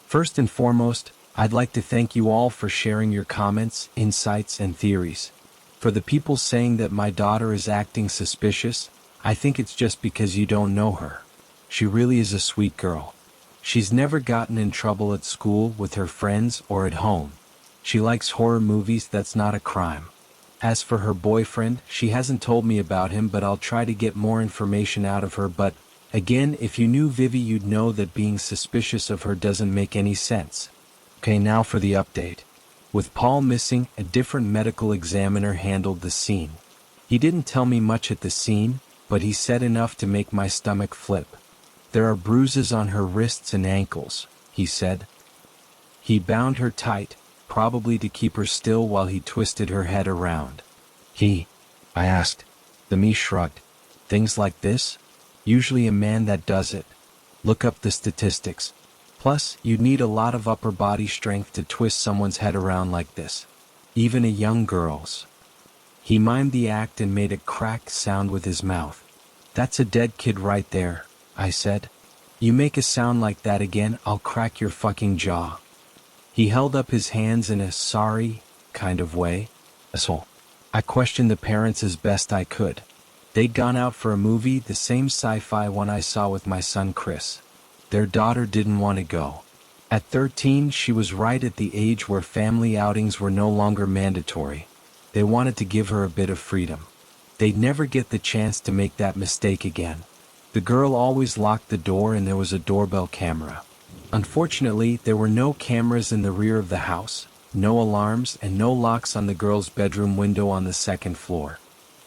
First and foremost, I'd like to thank you all for sharing your comments, insights, and theories. For the people saying that my daughter is acting suspicious, I think it's just because you don't know her. She really is a sweet girl. She's never gotten in trouble at school, with her friends, or at home. She likes horror movies. That's not a crime. As for her boyfriend, she hasn't told me about him, but I'll try to get more information out of her. But, again, if you knew Vivi, you'd know that being suspicious of her doesn't make any sense. Okay, now for the update. With Paul missing, a different medical examiner handled the scene. He didn't tell me much at the scene, but he said enough to make my stomach flip. There are bruises on her wrists and ankles, he said. He bound her tight, probably to keep her still while he twisted her head around. I asked. The me shrugged. Things like this? Usually a man that does it. Look up the statistics. Plus, you'd need a lot of upper body strength to twist someone's head around like this. Even a young girl's. He mimed the act and made a cracked sound with his mouth. That's a dead kid right there, I said. You make a sound like that again, I'll crack your fucking jaw. He held up his hands in a sorry kind of way. Asshole. I questioned the parents as best I could. They'd gone out for a movie, the same sci-fi one I saw with my son Chris. Their daughter didn't want to go. At 13, she was right at the age where family outings were no longer mandatory. They wanted to give her a bit of freedom. They'd never get the chance to make that mistake again. The girl always locked the door and there was a doorbell camera. Unfortunately, there were no cameras in the rear of the house, no alarms, and no locks on the girl's bedroom window on the second floor.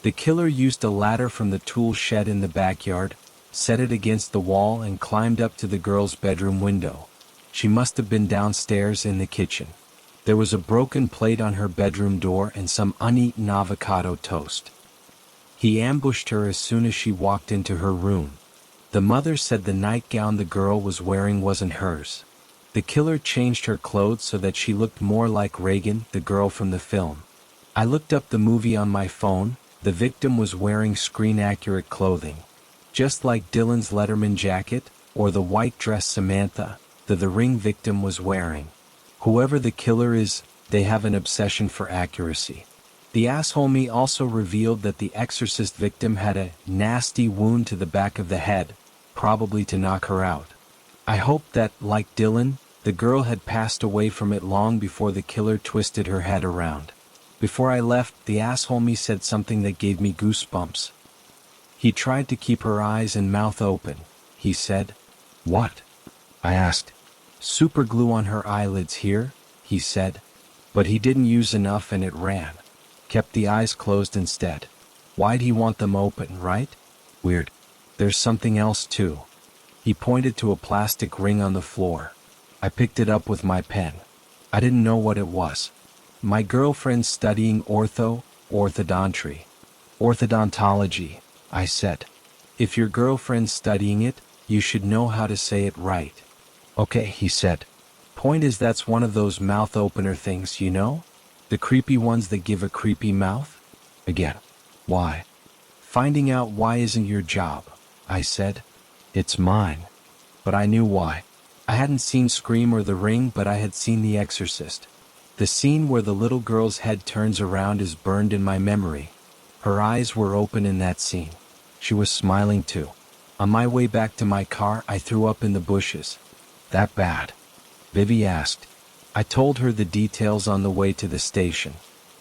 The killer used a ladder from the tool shed in the backyard, set it against the wall, and climbed up to the girl's bedroom window. She must have been downstairs in the kitchen. There was a broken plate on her bedroom door and some uneaten avocado toast. He ambushed her as soon as she walked into her room. The mother said the nightgown the girl was wearing wasn't hers. The killer changed her clothes so that she looked more like Reagan, the girl from the film. I looked up the movie on my phone. The victim was wearing screen-accurate clothing. Just like Dylan's Letterman jacket, or the white dress Samantha, the Ring victim was wearing. Whoever the killer is, they have an obsession for accuracy. The asshole me also revealed that the Exorcist victim had a nasty wound to the back of the head, probably to knock her out. I hoped that, like Dylan, the girl had passed away from it long before the killer twisted her head around. Before I left, the asshole me said something that gave me goosebumps. He tried to keep her eyes and mouth open, he said. What? I asked. Super glue on her eyelids here, he said. But he didn't use enough and it ran. Kept the eyes closed instead. Why'd he want them open, right? Weird. There's something else too. He pointed to a plastic ring on the floor. I picked it up with my pen. I didn't know what it was. My girlfriend's studying orthodontry. Orthodontology, I said. If your girlfriend's studying it, you should know how to say it right. Okay, he said. Point is, that's one of those mouth opener things, you know? The creepy ones that give a creepy mouth? Again. Why? Finding out why isn't your job, I said. It's mine. But I knew why. I hadn't seen Scream or The Ring, but I had seen The Exorcist. The scene where the little girl's head turns around is burned in my memory. Her eyes were open in that scene. She was smiling too. On my way back to my car, I threw up in the bushes. That bad? Vivi asked. I told her the details on the way to the station.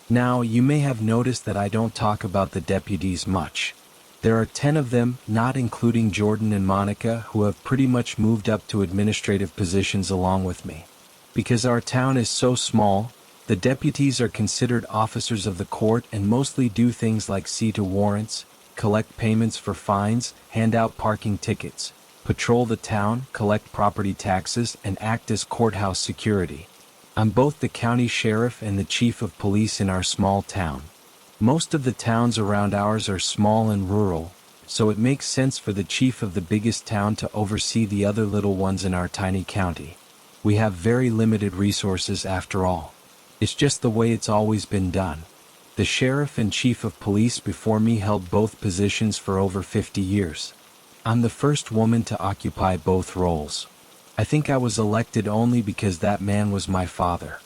Now, you may have noticed that I don't talk about the deputies much. There are 10 of them, not including Jordan and Monica, who have pretty much moved up to administrative positions along with me. Because our town is so small, the deputies are considered officers of the court and mostly do things like see to warrants, collect payments for fines, hand out parking tickets, patrol the town, collect property taxes, and act as courthouse security. I'm both the county sheriff and the chief of police in our small town. Most of the towns around ours are small and rural, so it makes sense for the chief of the biggest town to oversee the other little ones in our tiny county. We have very limited resources after all. It's just the way it's always been done. The sheriff and chief of police before me held both positions for over 50 years. I'm the first woman to occupy both roles. I think I was elected only because that man was my father.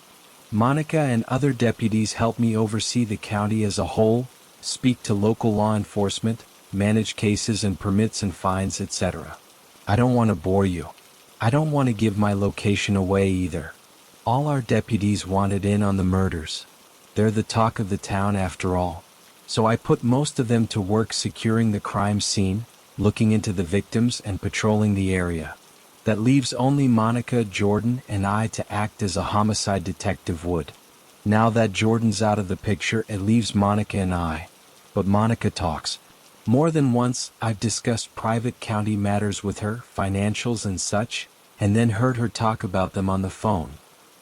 Monica and other deputies help me oversee the county as a whole, speak to local law enforcement, manage cases and permits and fines, etc. I don't want to bore you. I don't want to give my location away either. All our deputies wanted in on the murders. They're the talk of the town after all. So I put most of them to work securing the crime scene, looking into the victims and patrolling the area. That leaves only Monica, Jordan, and I to act as a homicide detective would. Now that Jordan's out of the picture, it leaves Monica and I. But Monica talks. More than once, I've discussed private county matters with her, financials and such, and then heard her talk about them on the phone.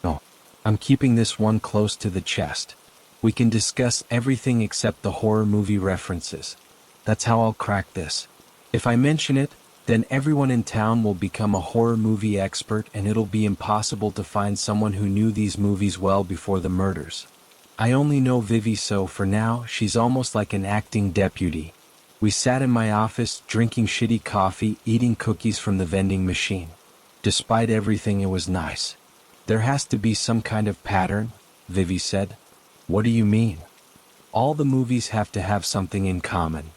No, I'm keeping this one close to the chest. We can discuss everything except the horror movie references. That's how I'll crack this. If I mention it, then everyone in town will become a horror movie expert and it'll be impossible to find someone who knew these movies well before the murders. I only know Vivi, so for now, she's almost like an acting deputy. We sat in my office, drinking shitty coffee, eating cookies from the vending machine. Despite everything, it was nice. There has to be some kind of pattern, Vivi said. What do you mean? All the movies have to have something in common.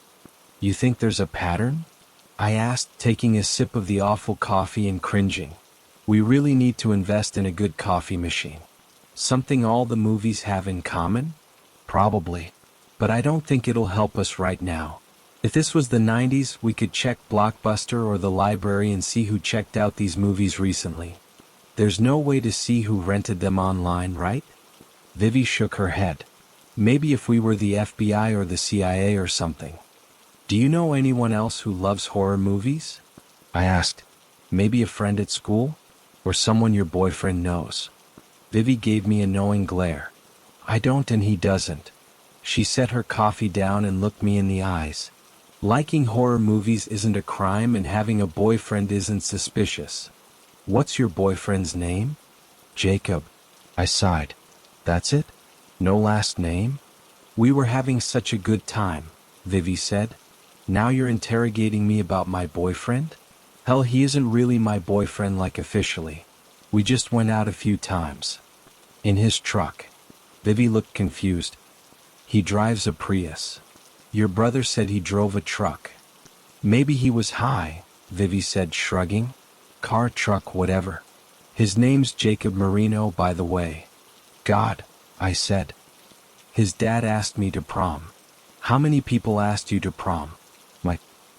You think there's a pattern? I asked, taking a sip of the awful coffee and cringing. We really need to invest in a good coffee machine. Something all the movies have in common? Probably. But I don't think it'll help us right now. If this was the 90s, we could check Blockbuster or the library and see who checked out these movies recently. There's no way to see who rented them online, right? Vivi shook her head. Maybe if we were the FBI or the CIA or something. Do you know anyone else who loves horror movies? I asked. Maybe a friend at school? Or someone your boyfriend knows? Vivi gave me a knowing glare. I don't and he doesn't. She set her coffee down and looked me in the eyes. Liking horror movies isn't a crime and having a boyfriend isn't suspicious. What's your boyfriend's name? Jacob. I sighed. That's it? No last name? We were having such a good time, Vivi said. Now you're interrogating me about my boyfriend? Hell, he isn't really my boyfriend like officially. We just went out a few times. In his truck. Vivi looked confused. He drives a Prius. Your brother said he drove a truck. Maybe he was high, Vivi said, shrugging. Car, truck, whatever. His name's Jacob Marino, by the way. God, I said. His dad asked me to prom. How many people asked you to prom?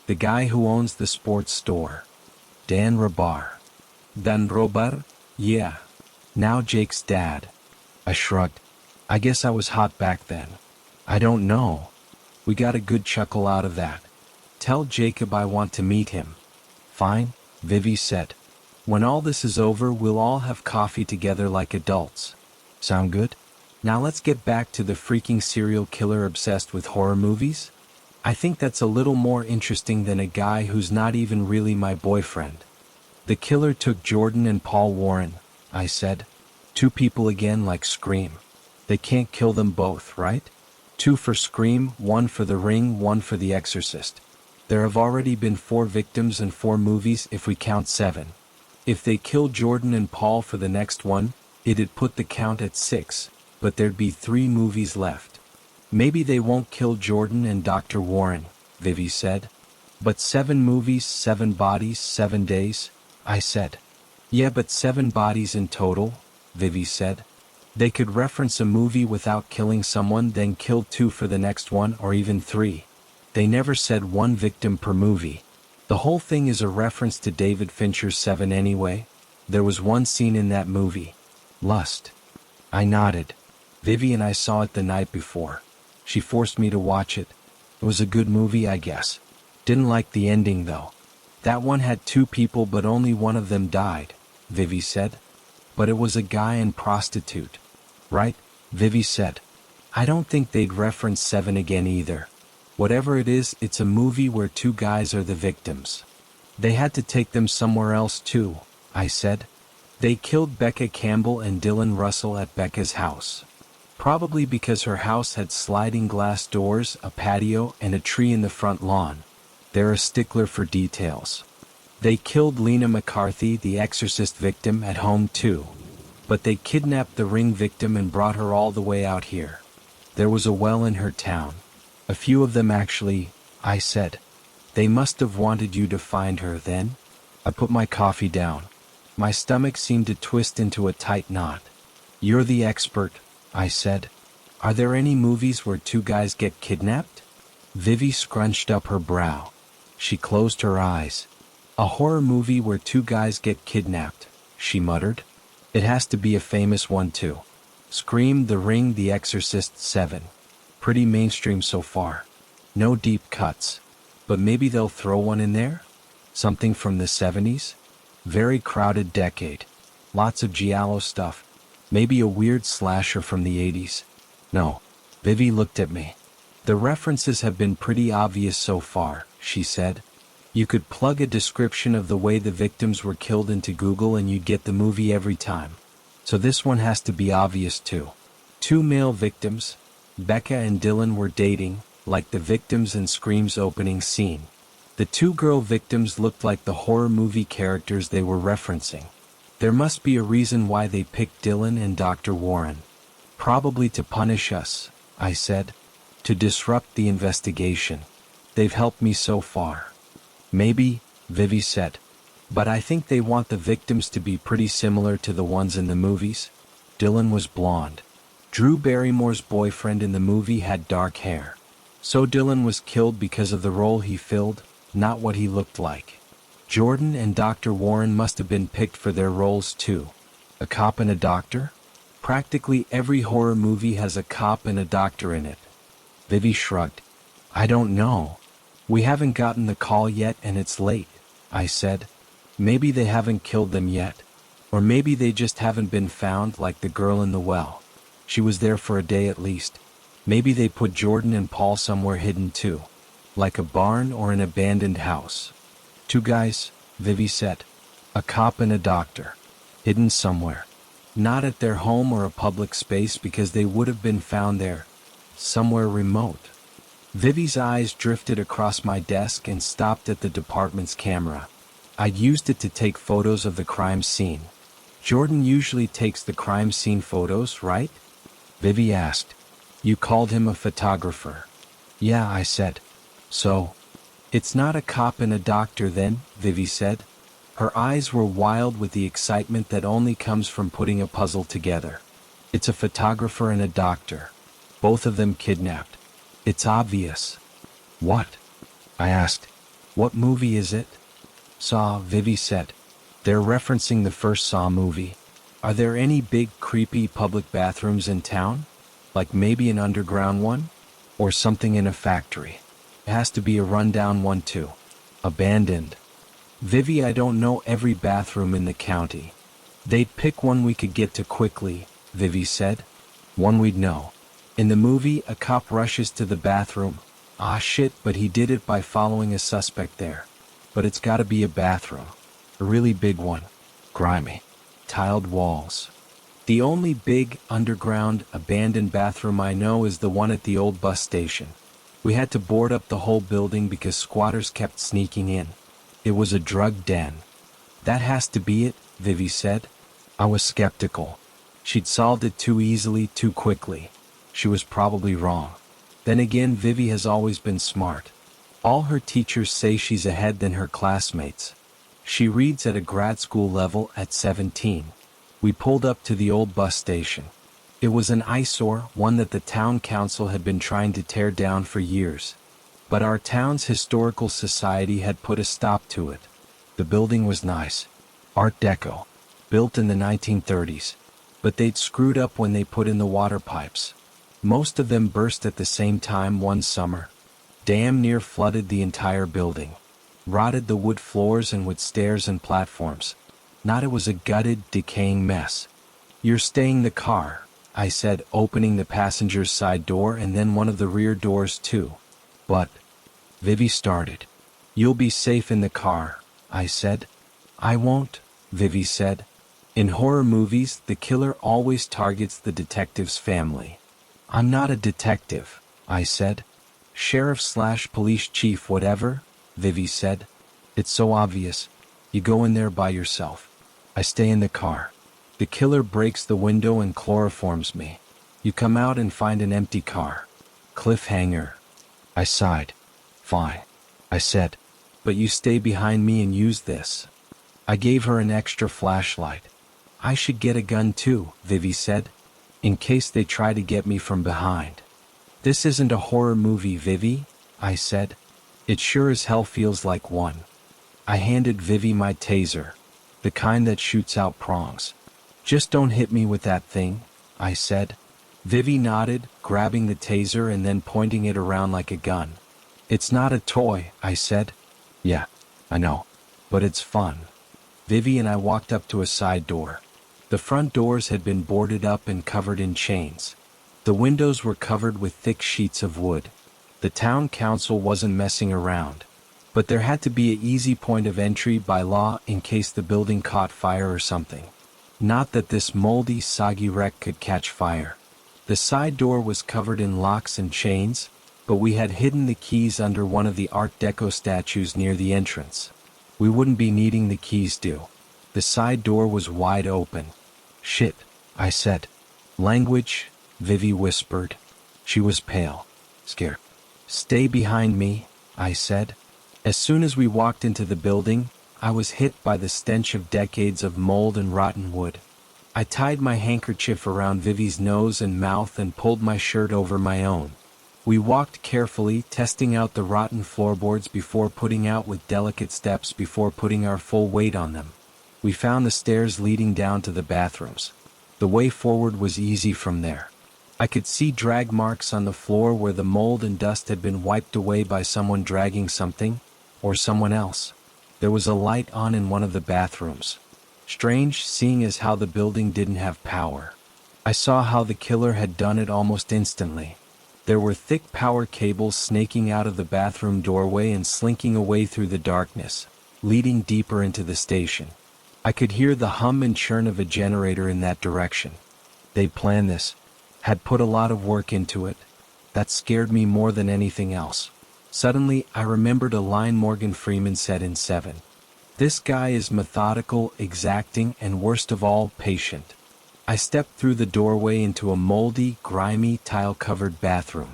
The guy who owns the sports store. Dan Robar. Dan Robar? Yeah. Now Jake's dad. I shrugged. I guess I was hot back then. I don't know. We got a good chuckle out of that. Tell Jacob I want to meet him. Fine, Vivi said. When all this is over, we'll all have coffee together like adults. Sound good? Now let's get back to the freaking serial killer obsessed with horror movies. I think that's a little more interesting than a guy who's not even really my boyfriend. The killer took Jordan and Paul Warren, I said. 2 people again, like Scream. They can't kill them both, right? 2 for Scream, 1 for The Ring, 1 for The Exorcist. There have already been 4 victims and 4 movies if we count 7. If they kill Jordan and Paul for the next one, it'd put the count at 6, but there'd be 3 movies left. Maybe they won't kill Jordan and Dr. Warren, Vivi said. But 7 movies, 7 bodies, 7 days, I said. Yeah, but 7 bodies in total, Vivi said. They could reference a movie without killing someone, then kill 2 for the next one, or even 3. They never said one victim per movie. The whole thing is a reference to David Fincher's Seven anyway. There was one scene in that movie. Lust. I nodded. Vivi and I saw it the night before. She forced me to watch it. It was a good movie, I guess. Didn't like the ending though. That one had two people but only one of them died, Vivi said. But it was a guy and prostitute. Right? Vivi said. I don't think they'd reference Seven again either. Whatever it is, it's a movie where two guys are the victims. They had to take them somewhere else too, I said. They killed Becca Campbell and Dylan Russell at Becca's house. Probably because her house had sliding glass doors, a patio, and a tree in the front lawn. They're a stickler for details. They killed Lena McCarthy, the Exorcist victim, at home too. But they kidnapped the ring victim and brought her all the way out here. There was a well in her town. A few of them actually, I said. They must have wanted you to find her then? I put my coffee down. My stomach seemed to twist into a tight knot. You're the expert, I said. Are there any movies where two guys get kidnapped? Vivi scrunched up her brow. She closed her eyes. A horror movie where two guys get kidnapped, she muttered. It has to be a famous one too. Scream, The Ring, The Exorcist, Seven. Pretty mainstream so far. No deep cuts. But maybe they'll throw one in there? Something from the 70s? Very crowded decade. Lots of giallo stuff. Maybe a weird slasher from the 80s. No. Vivi looked at me. The references have been pretty obvious so far, she said. You could plug a description of the way the victims were killed into Google and you'd get the movie every time. So this one has to be obvious too. Two male victims. Becca and Dylan were dating, like the victims in Scream's opening scene. The two girl victims looked like the horror movie characters they were referencing. There must be a reason why they picked Dylan and Dr. Warren. Probably to punish us, I said. To disrupt the investigation. They've helped me so far. Maybe, Vivi said. But I think they want the victims to be pretty similar to the ones in the movies. Dylan was blonde. Drew Barrymore's boyfriend in the movie had dark hair. So Dylan was killed because of the role he filled, not what he looked like. Jordan and Dr. Warren must have been picked for their roles too. A cop and a doctor? Practically every horror movie has a cop and a doctor in it. Vivi shrugged. I don't know. We haven't gotten the call yet and it's late, I said. Maybe they haven't killed them yet. Or maybe they just haven't been found, like the girl in the well. She was there for a day at least. Maybe they put Jordan and Paul somewhere hidden too. Like a barn or an abandoned house. Two guys, Vivi said. A cop and a doctor. Hidden somewhere. Not at their home or a public space because they would have been found there. Somewhere remote. Vivi's eyes drifted across my desk and stopped at the department's camera. I'd used it to take photos of the crime scene. Jordan usually takes the crime scene photos, right? Vivi asked. You called him a photographer. Yeah, I said. So? It's not a cop and a doctor then, Vivi said. Her eyes were wild with the excitement that only comes from putting a puzzle together. It's a photographer and a doctor. Both of them kidnapped. It's obvious. What? I asked. What movie is it? Saw, Vivi said. They're referencing the first Saw movie. Are there any big, creepy public bathrooms in town? Like maybe an underground one? Or something in a factory? It has to be a rundown one too. Abandoned. Vivi, I don't know every bathroom in the county. They'd pick one we could get to quickly, Vivi said. One we'd know. In the movie, a cop rushes to the bathroom. Ah shit, but he did it by following a suspect there. But it's gotta be a bathroom. A really big one. Grimy. Tiled walls. The only big, underground, abandoned bathroom I know is the one at the old bus station. We had to board up the whole building because squatters kept sneaking in. It was a drug den. That has to be it, Vivi said. I was skeptical. She'd solved it too easily, too quickly. She was probably wrong. Then again, Vivi has always been smart. All her teachers say she's ahead than her classmates. She reads at a grad school level at 17. We pulled up to the old bus station. It was an eyesore, one that the town council had been trying to tear down for years. But our town's historical society had put a stop to it. The building was nice. Art Deco. Built in the 1930s. But they'd screwed up when they put in the water pipes. Most of them burst at the same time one summer. Damn near flooded the entire building. Rotted the wood floors and wood stairs and platforms. Not it was a gutted, decaying mess. "You're staying in the car," I said, opening the passenger's side door and then one of the rear doors too. "But," Vivi started. "You'll be safe in the car," I said. "I won't," Vivi said. "In horror movies, the killer always targets the detective's family." "I'm not a detective," I said. "Sheriff/police chief whatever," Vivi said. "It's so obvious. You go in there by yourself. I stay in the car. The killer breaks the window and chloroforms me. You come out and find an empty car. Cliffhanger." I sighed. "Fine," I said. "But you stay behind me and use this." I gave her an extra flashlight. "I should get a gun too," Vivi said, "in case they try to get me from behind." "This isn't a horror movie, Vivi," I said. "It sure as hell feels like one." I handed Vivi my taser, the kind that shoots out prongs. "Just don't hit me with that thing," I said. Vivi nodded, grabbing the taser and then pointing it around like a gun. "It's not a toy," I said. "Yeah, I know. But it's fun." Vivi and I walked up to a side door. The front doors had been boarded up and covered in chains. The windows were covered with thick sheets of wood. The town council wasn't messing around. But there had to be an easy point of entry by law in case the building caught fire or something. Not that this moldy, soggy wreck could catch fire. The side door was covered in locks and chains, but we had hidden the keys under one of the Art Deco statues near the entrance. We wouldn't be needing the keys due. The side door was wide open. "Shit," I said. "Language," Vivi whispered. She was pale. Scared. "Stay behind me," I said. As soon as we walked into the building, I was hit by the stench of decades of mold and rotten wood. I tied my handkerchief around Vivi's nose and mouth and pulled my shirt over my own. We walked carefully, testing out the rotten floorboards before putting out with delicate steps before putting our full weight on them. We found the stairs leading down to the bathrooms. The way forward was easy from there. I could see drag marks on the floor where the mold and dust had been wiped away by someone dragging something, or someone else. There was a light on in one of the bathrooms. Strange, seeing as how the building didn't have power. I saw how the killer had done it almost instantly. There were thick power cables snaking out of the bathroom doorway and slinking away through the darkness, leading deeper into the station. I could hear the hum and churn of a generator in that direction. They'd planned this, had put a lot of work into it. That scared me more than anything else. Suddenly, I remembered a line Morgan Freeman said in Seven. "This guy is methodical, exacting, and worst of all, patient." I stepped through the doorway into a moldy, grimy, tile-covered bathroom.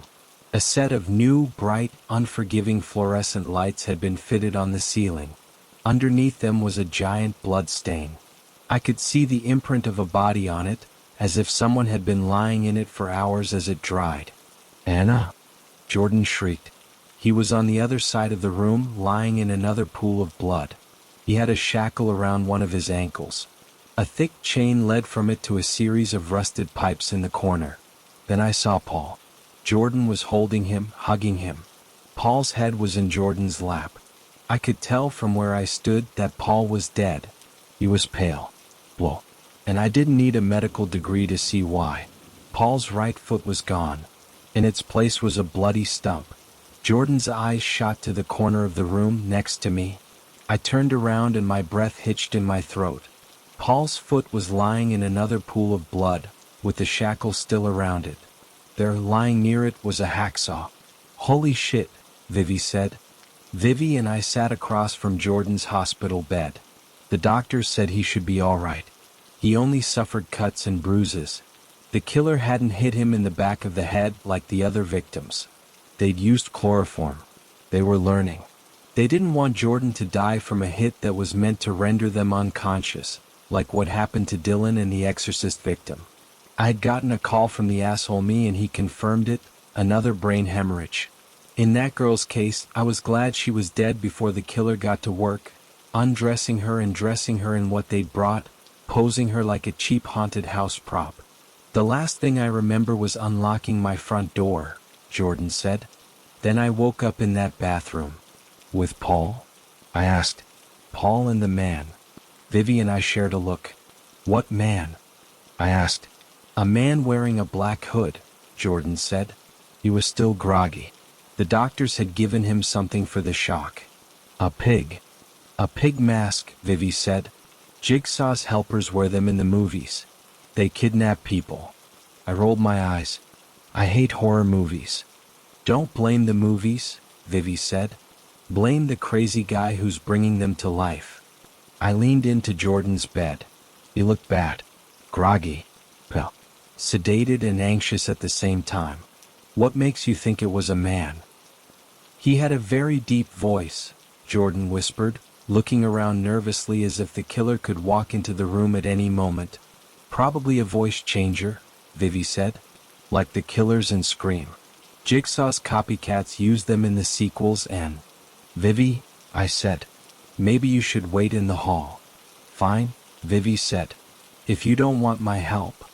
A set of new, bright, unforgiving fluorescent lights had been fitted on the ceiling. Underneath them was a giant blood stain. I could see the imprint of a body on it, as if someone had been lying in it for hours as it dried. "Anna!" Jordan shrieked. He was on the other side of the room, lying in another pool of blood. He had a shackle around one of his ankles. A thick chain led from it to a series of rusted pipes in the corner. Then I saw Paul. Jordan was holding him, hugging him. Paul's head was in Jordan's lap. I could tell from where I stood that Paul was dead. He was pale. Well, and I didn't need a medical degree to see why. Paul's right foot was gone. In its place was a bloody stump. Jordan's eyes shot to the corner of the room next to me. I turned around and my breath hitched in my throat. Paul's foot was lying in another pool of blood, with the shackle still around it. There, lying near it, was a hacksaw. "Holy shit," Vivi said. Vivi and I sat across from Jordan's hospital bed. The doctor said he should be all right. He only suffered cuts and bruises. The killer hadn't hit him in the back of the head like the other victims. They'd used chloroform. They were learning. They didn't want Jordan to die from a hit that was meant to render them unconscious, like what happened to Dylan and the Exorcist victim. I had gotten a call from the asshole me and he confirmed it, another brain hemorrhage. In that girl's case, I was glad she was dead before the killer got to work, undressing her and dressing her in what they'd brought, posing her like a cheap haunted house prop. The last thing I remember was unlocking my front door, Jordan said. Then I woke up in that bathroom. With Paul? I asked. Paul and the man. Vivi and I shared a look. What man? I asked. A man wearing a black hood, Jordan said. He was still groggy. The doctors had given him something for the shock. A pig. A pig mask, Vivi said. Jigsaw's helpers wear them in the movies. They kidnap people. I rolled my eyes. I hate horror movies. Don't blame the movies, Vivi said. Blame the crazy guy who's bringing them to life. I leaned into Jordan's bed. He looked bad. Groggy. Well, sedated and anxious at the same time. What makes you think it was a man? He had a very deep voice, Jordan whispered, looking around nervously as if the killer could walk into the room at any moment. Probably a voice changer, Vivi said. Like the killers in Scream. Jigsaw's copycats use them in the sequels and... Vivi, I said. Maybe you should wait in the hall. Fine, Vivi said. If you don't want my help.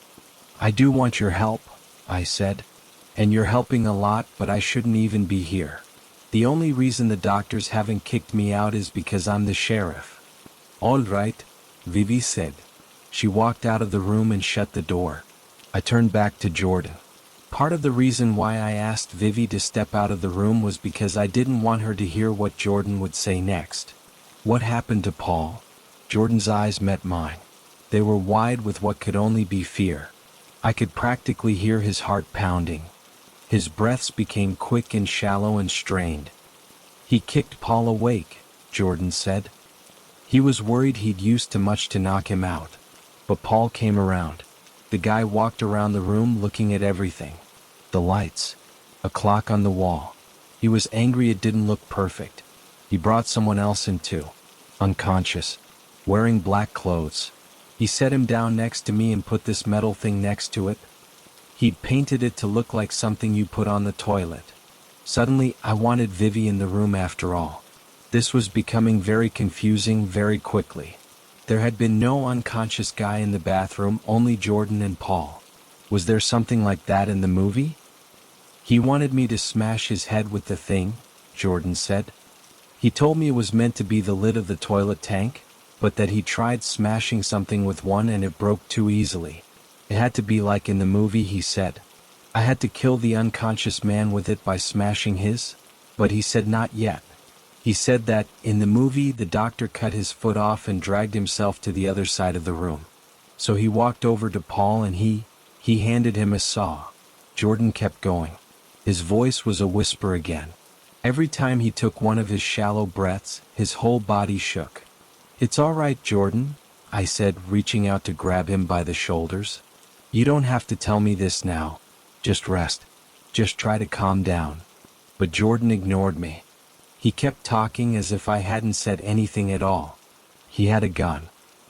I do want your help, I said. And you're helping a lot, but I shouldn't even be here. The only reason the doctors haven't kicked me out is because I'm the sheriff. All right, Vivi said. She walked out of the room and shut the door. I turned back to Jordan. Part of the reason why I asked Vivi to step out of the room was because I didn't want her to hear what Jordan would say next. What happened to Paul? Jordan's eyes met mine. They were wide with what could only be fear. I could practically hear his heart pounding. His breaths became quick and shallow and strained. He kicked Paul awake, Jordan said. He was worried he'd used too much to knock him out. But Paul came around. The guy walked around the room looking at everything. The lights. A clock on the wall. He was angry it didn't look perfect. He brought someone else in too. Unconscious. Wearing black clothes. He set him down next to me and put this metal thing next to it. He'd painted it to look like something you put on the toilet. Suddenly, I wanted Vivi in the room after all. This was becoming very confusing very quickly. There had been no unconscious guy in the bathroom, only Jordan and Paul. Was there something like that in the movie? He wanted me to smash his head with the thing, Jordan said. He told me it was meant to be the lid of the toilet tank, but that he tried smashing something with one and it broke too easily. It had to be like in the movie, he said. I had to kill the unconscious man with it by smashing his, but he said not yet. He said that, in the movie, the doctor cut his foot off and dragged himself to the other side of the room. So he walked over to Paul and he handed him a saw. Jordan kept going. His voice was a whisper again. Every time he took one of his shallow breaths, his whole body shook. It's all right, Jordan, I said, reaching out to grab him by the shoulders. You don't have to tell me this now. Just rest. Just try to calm down. But Jordan ignored me. He kept talking as if I hadn't said anything at all. He had a gun.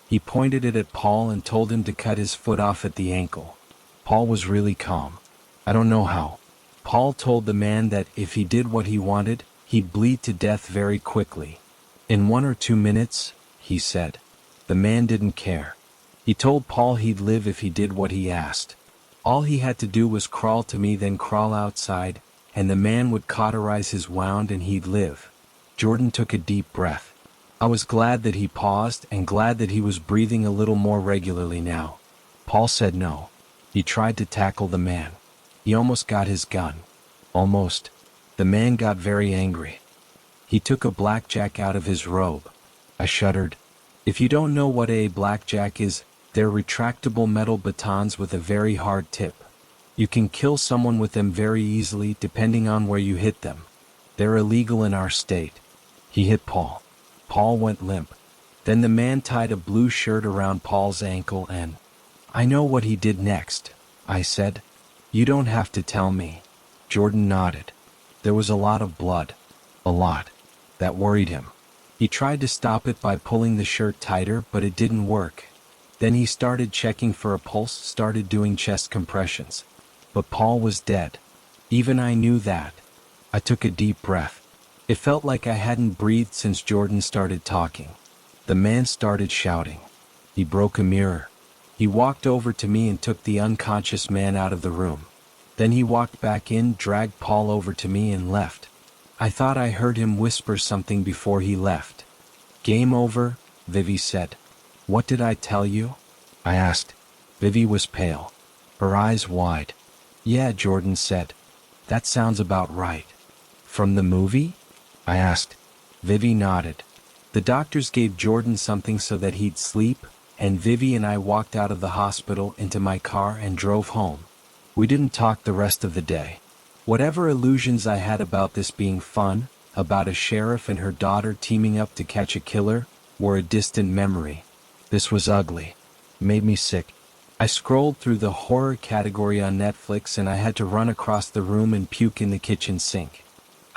He pointed it at Paul and told him to cut his foot off at the ankle. Paul was really calm. I don't know how. Paul told the man that if he did what he wanted, he'd bleed to death very quickly. In 1 or 2 minutes, he said. The man didn't care. He told Paul he'd live if he did what he asked. All he had to do was crawl to me, then crawl outside, and the man would cauterize his wound and he'd live. Jordan took a deep breath. I was glad that he paused and glad that he was breathing a little more regularly now. Paul said no. He tried to tackle the man. He almost got his gun. Almost. The man got very angry. He took a blackjack out of his robe. I shuddered. If you don't know what a blackjack is, they're retractable metal batons with a very hard tip. You can kill someone with them very easily depending on where you hit them. They're illegal in our state. He hit Paul. Paul went limp. Then the man tied a blue shirt around Paul's ankle and... I know what he did next, I said. You don't have to tell me. Jordan nodded. There was a lot of blood. A lot. That worried him. He tried to stop it by pulling the shirt tighter, but it didn't work. Then he started checking for a pulse, started doing chest compressions. But Paul was dead. Even I knew that. I took a deep breath. It felt like I hadn't breathed since Jordan started talking. The man started shouting. He broke a mirror. He walked over to me and took the unconscious man out of the room. Then he walked back in, dragged Paul over to me and left. I thought I heard him whisper something before he left. Game over, Vivi said. What did I tell you? I asked. Vivi was pale. Her eyes wide. Yeah, Jordan said. That sounds about right. From the movie? I asked. Vivi nodded. The doctors gave Jordan something so that he'd sleep, and Vivi and I walked out of the hospital into my car and drove home. We didn't talk the rest of the day. Whatever illusions I had about this being fun, about a sheriff and her daughter teaming up to catch a killer, were a distant memory. This was ugly. Made me sick. I scrolled through the horror category on Netflix and I had to run across the room and puke in the kitchen sink.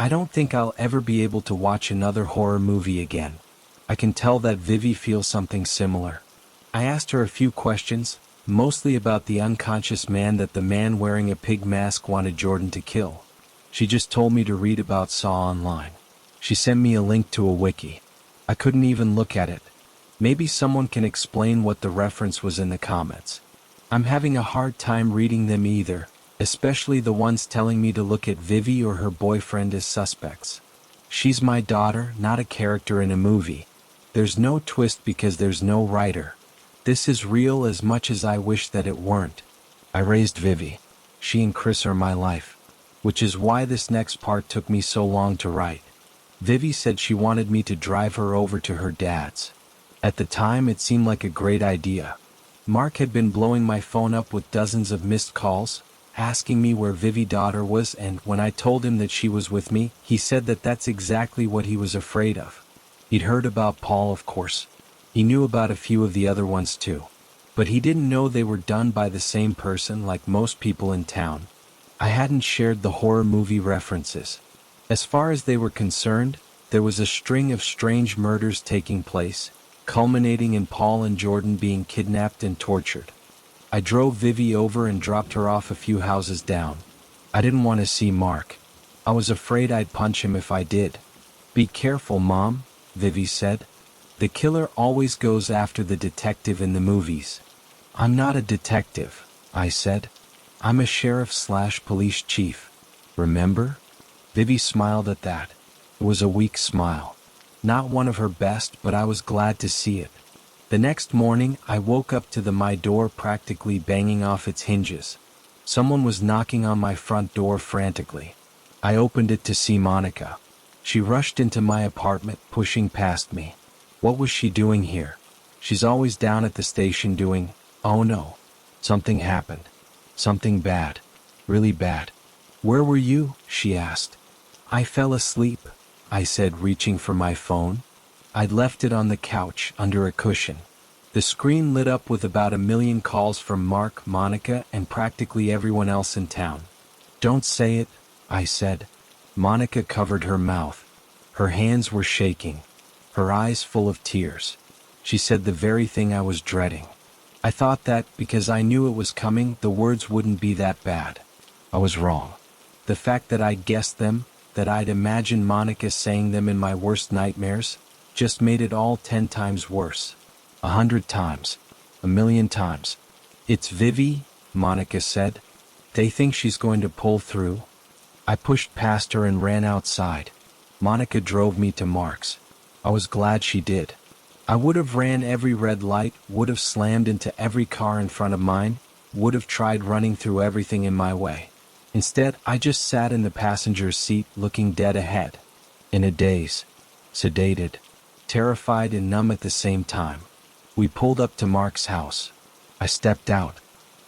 I don't think I'll ever be able to watch another horror movie again. I can tell that Vivi feels something similar. I asked her a few questions, mostly about the unconscious man that the man wearing a pig mask wanted Jordan to kill. She just told me to read about Saw online. She sent me a link to a wiki. I couldn't even look at it. Maybe someone can explain what the reference was in the comments. I'm having a hard time reading them either, especially the ones telling me to look at Vivi or her boyfriend as suspects. She's my daughter, not a character in a movie. There's no twist because there's no writer. This is real as much as I wish that it weren't. I raised Vivi. She and Chris are my life. Which is why this next part took me so long to write. Vivi said she wanted me to drive her over to her dad's. At the time it seemed like a great idea. Mark had been blowing my phone up with dozens of missed calls, asking me where Vivi's daughter was, and when I told him that she was with me, he said that that's exactly what he was afraid of. He'd heard about Paul, of course. He knew about a few of the other ones too. But he didn't know they were done by the same person like most people in town. I hadn't shared the horror movie references. As far as they were concerned, there was a string of strange murders taking place, culminating in Paul and Jordan being kidnapped and tortured. I drove Vivi over and dropped her off a few houses down. I didn't want to see Mark. I was afraid I'd punch him if I did. Be careful, Mom, Vivi said. The killer always goes after the detective in the movies. I'm not a detective, I said. I'm a sheriff/police chief. Remember? Vivi smiled at that. It was a weak smile. Not one of her best, but I was glad to see it. The next morning, I woke up to my door practically banging off its hinges. Someone was knocking on my front door frantically. I opened it to see Monica. She rushed into my apartment, pushing past me. What was she doing here? She's always down at the station doing, oh no. Something happened. Something bad. Really bad. Where were you? She asked. I fell asleep, I said, reaching for my phone. I'd left it on the couch, under a cushion. The screen lit up with about 1,000,000 calls from Mark, Monica, and practically everyone else in town. Don't say it, I said. Monica covered her mouth. Her hands were shaking. Her eyes full of tears. She said the very thing I was dreading. I thought that, because I knew it was coming, the words wouldn't be that bad. I was wrong. The fact that I'd guessed them, that I'd imagined Monica saying them in my worst nightmares, just made it all 10 times worse. 100 times. 1,000,000 times. It's Vivi, Monica said. They think she's going to pull through. I pushed past her and ran outside. Monica drove me to Mark's. I was glad she did. I would have ran every red light, would have slammed into every car in front of mine, would have tried running through everything in my way. Instead, I just sat in the passenger seat looking dead ahead. In a daze. Sedated. Terrified and numb at the same time. We pulled up to Mark's house. I stepped out.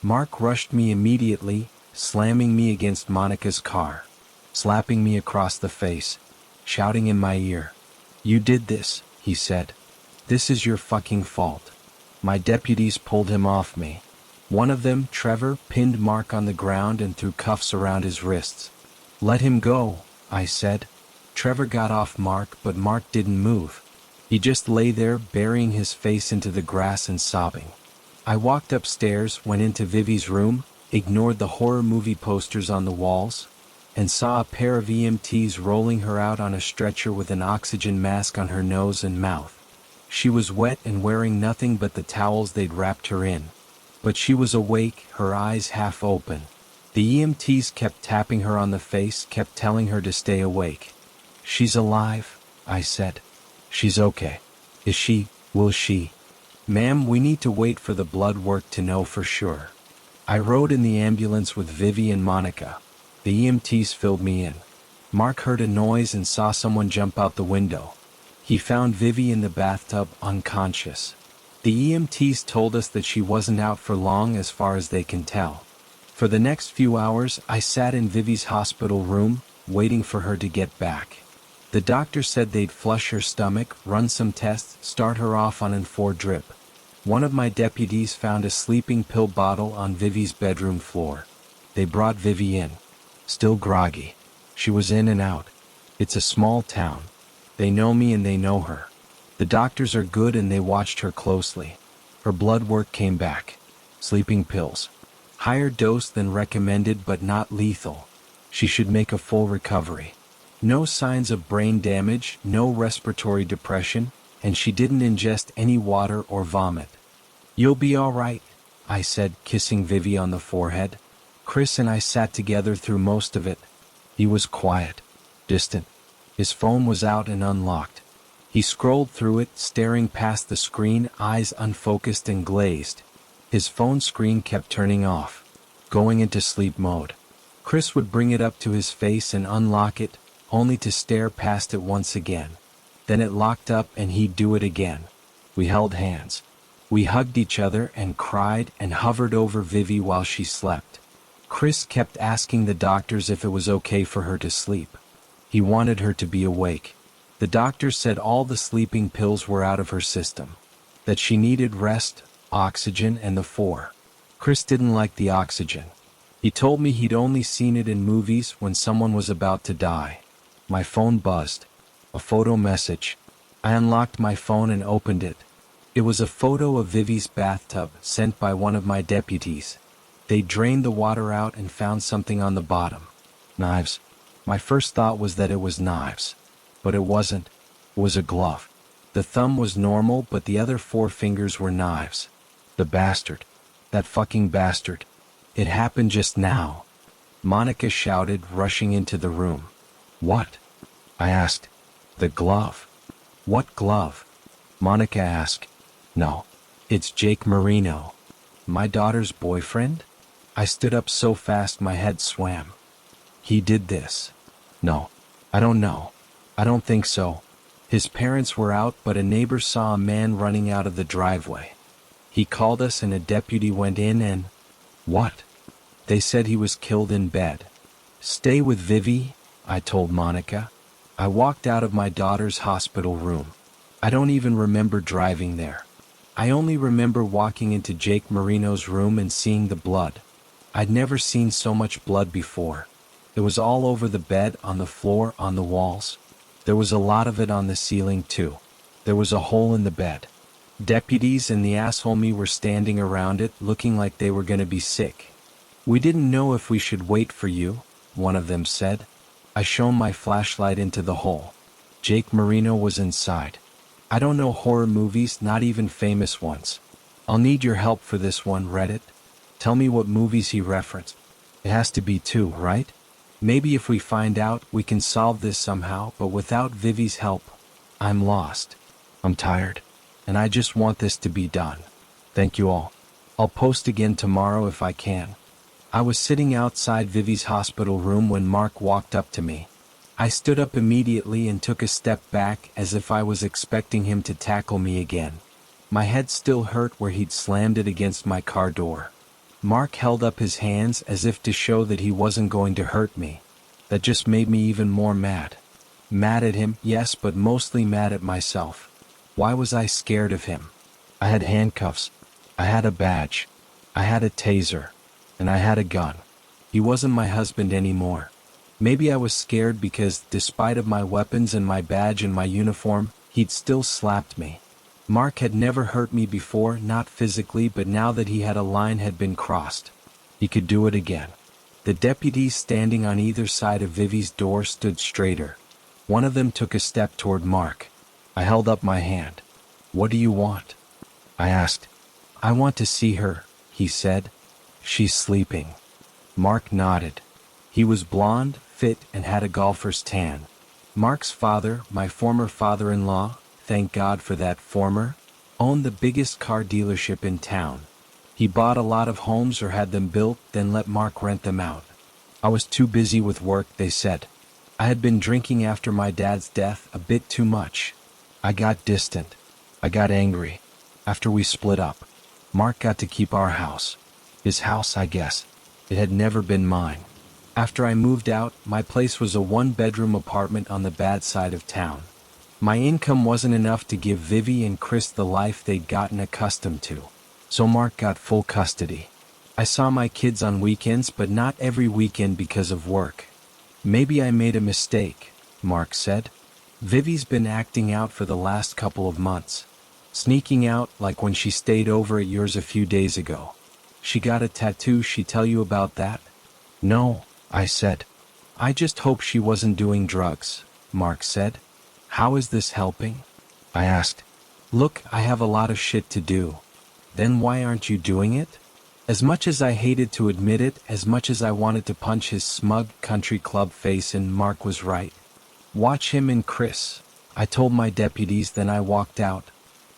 Mark rushed me immediately, slamming me against Monica's car, slapping me across the face, shouting in my ear. You did this, he said. This is your fucking fault. My deputies pulled him off me. One of them, Trevor, pinned Mark on the ground and threw cuffs around his wrists. Let him go, I said. Trevor got off Mark, but Mark didn't move. He just lay there, burying his face into the grass and sobbing. I walked upstairs, went into Vivi's room, ignored the horror movie posters on the walls. and saw a pair of EMTs rolling her out on a stretcher with an oxygen mask on her nose and mouth. She was wet and wearing nothing but the towels they'd wrapped her in. But she was awake, her eyes half open. The EMTs kept tapping her on the face, kept telling her to stay awake. "She's alive," I said. "She's okay." "Is she? Will she?" "Ma'am, we need to wait for the blood work to know for sure." I rode in the ambulance with Vivi and Monica. The EMTs filled me in. Mark heard a noise and saw someone jump out the window. He found Vivi in the bathtub, unconscious. The EMTs told us that she wasn't out for long as far as they can tell. For the next few hours, I sat in Vivi's hospital room, waiting for her to get back. The doctor said they'd flush her stomach, run some tests, start her off on an 4 drip. One of my deputies found a sleeping pill bottle on Vivi's bedroom floor. They brought Vivi in. Still groggy. She was in and out. It's a small town. They know me and they know her. The doctors are good and they watched her closely. Her blood work came back. Sleeping pills. Higher dose than recommended but not lethal. She should make a full recovery. No signs of brain damage, no respiratory depression, and she didn't ingest any water or vomit. "You'll be all right," I said, kissing Vivi on the forehead. Chris and I sat together through most of it. He was quiet, distant. His phone was out and unlocked. He scrolled through it, staring past the screen, eyes unfocused and glazed. His phone screen kept turning off, going into sleep mode. Chris would bring it up to his face and unlock it, only to stare past it once again. Then it locked up and he'd do it again. We held hands. We hugged each other and cried and hovered over Vivi while she slept. Chris kept asking the doctors if it was okay for her to sleep. He wanted her to be awake. The doctors said all the sleeping pills were out of her system, that she needed rest, oxygen, and the 4. Chris didn't like the oxygen. He told me he'd only seen it in movies when someone was about to die. My phone buzzed. A photo message. I unlocked my phone and opened it. It was a photo of Vivi's bathtub, sent by one of my deputies. They drained the water out and found something on the bottom. Knives. My first thought was that it was knives. But it wasn't. It was a glove. The thumb was normal, but the other 4 fingers were knives. The bastard. That fucking bastard. It happened just now. Monica shouted, rushing into the room. "What?" I asked. "The glove." "What glove?" Monica asked. "No. It's Jake Marino. My daughter's boyfriend?" I stood up so fast my head swam. "He did this." "No. I don't know. I don't think so. His parents were out, but a neighbor saw a man running out of the driveway. He called us and a deputy went in and..." "What?" "They said he was killed in bed." "Stay with Vivi," I told Monica. I walked out of my daughter's hospital room. I don't even remember driving there. I only remember walking into Jake Marino's room and seeing the blood. I'd never seen so much blood before. It was all over the bed, on the floor, on the walls. There was a lot of it on the ceiling too. There was a hole in the bed. Deputies and the asshole me were standing around it, looking like they were gonna be sick. "We didn't know if we should wait for you," one of them said. I shone my flashlight into the hole. Jake Marino was inside. I don't know horror movies, not even famous ones. I'll need your help for this one, Reddit. Tell me what movies he referenced. It has to be 2, right? Maybe if we find out, we can solve this somehow, but without Vivi's help, I'm lost. I'm tired, and I just want this to be done. Thank you all. I'll post again tomorrow if I can. I was sitting outside Vivi's hospital room when Mark walked up to me. I stood up immediately and took a step back as if I was expecting him to tackle me again. My head still hurt where he'd slammed it against my car door. Mark held up his hands as if to show that he wasn't going to hurt me. That just made me even more mad. Mad at him, yes, but mostly mad at myself. Why was I scared of him? I had handcuffs. I had a badge. I had a taser. And I had a gun. He wasn't my husband anymore. Maybe I was scared because, despite of my weapons and my badge and my uniform, he'd still slapped me. Mark had never hurt me before, not physically, but now that he had a line had been crossed, he could do it again. The deputies standing on either side of Vivi's door stood straighter. One of them took a step toward Mark. I held up my hand. "What do you want?" I asked. "I want to see her," he said. "She's sleeping." Mark nodded. He was blonde, fit, and had a golfer's tan. Mark's father, my former father-in-law, thank God for that former, owned the biggest car dealership in town. He bought a lot of homes or had them built, then let Mark rent them out. I was too busy with work, they said. I had been drinking after my dad's death a bit too much. I got distant. I got angry. After we split up, Mark got to keep our house. His house, I guess. It had never been mine. After I moved out, my place was a one-bedroom apartment on the bad side of town. My income wasn't enough to give Vivi and Chris the life they'd gotten accustomed to. So Mark got full custody. I saw my kids on weekends, but not every weekend because of work. "Maybe I made a mistake," Mark said. "Vivi's been acting out for the last couple of months. Sneaking out, like when she stayed over at yours a few days ago. She got a tattoo, she tell you about that?" "No," I said. "I just hope she wasn't doing drugs," Mark said. "How is this helping?" I asked. "Look, I have a lot of shit to do." "Then why aren't you doing it?" As much as I hated to admit it, as much as I wanted to punch his smug country club face in, Mark was right. "Watch him and Chris," I told my deputies, then I walked out.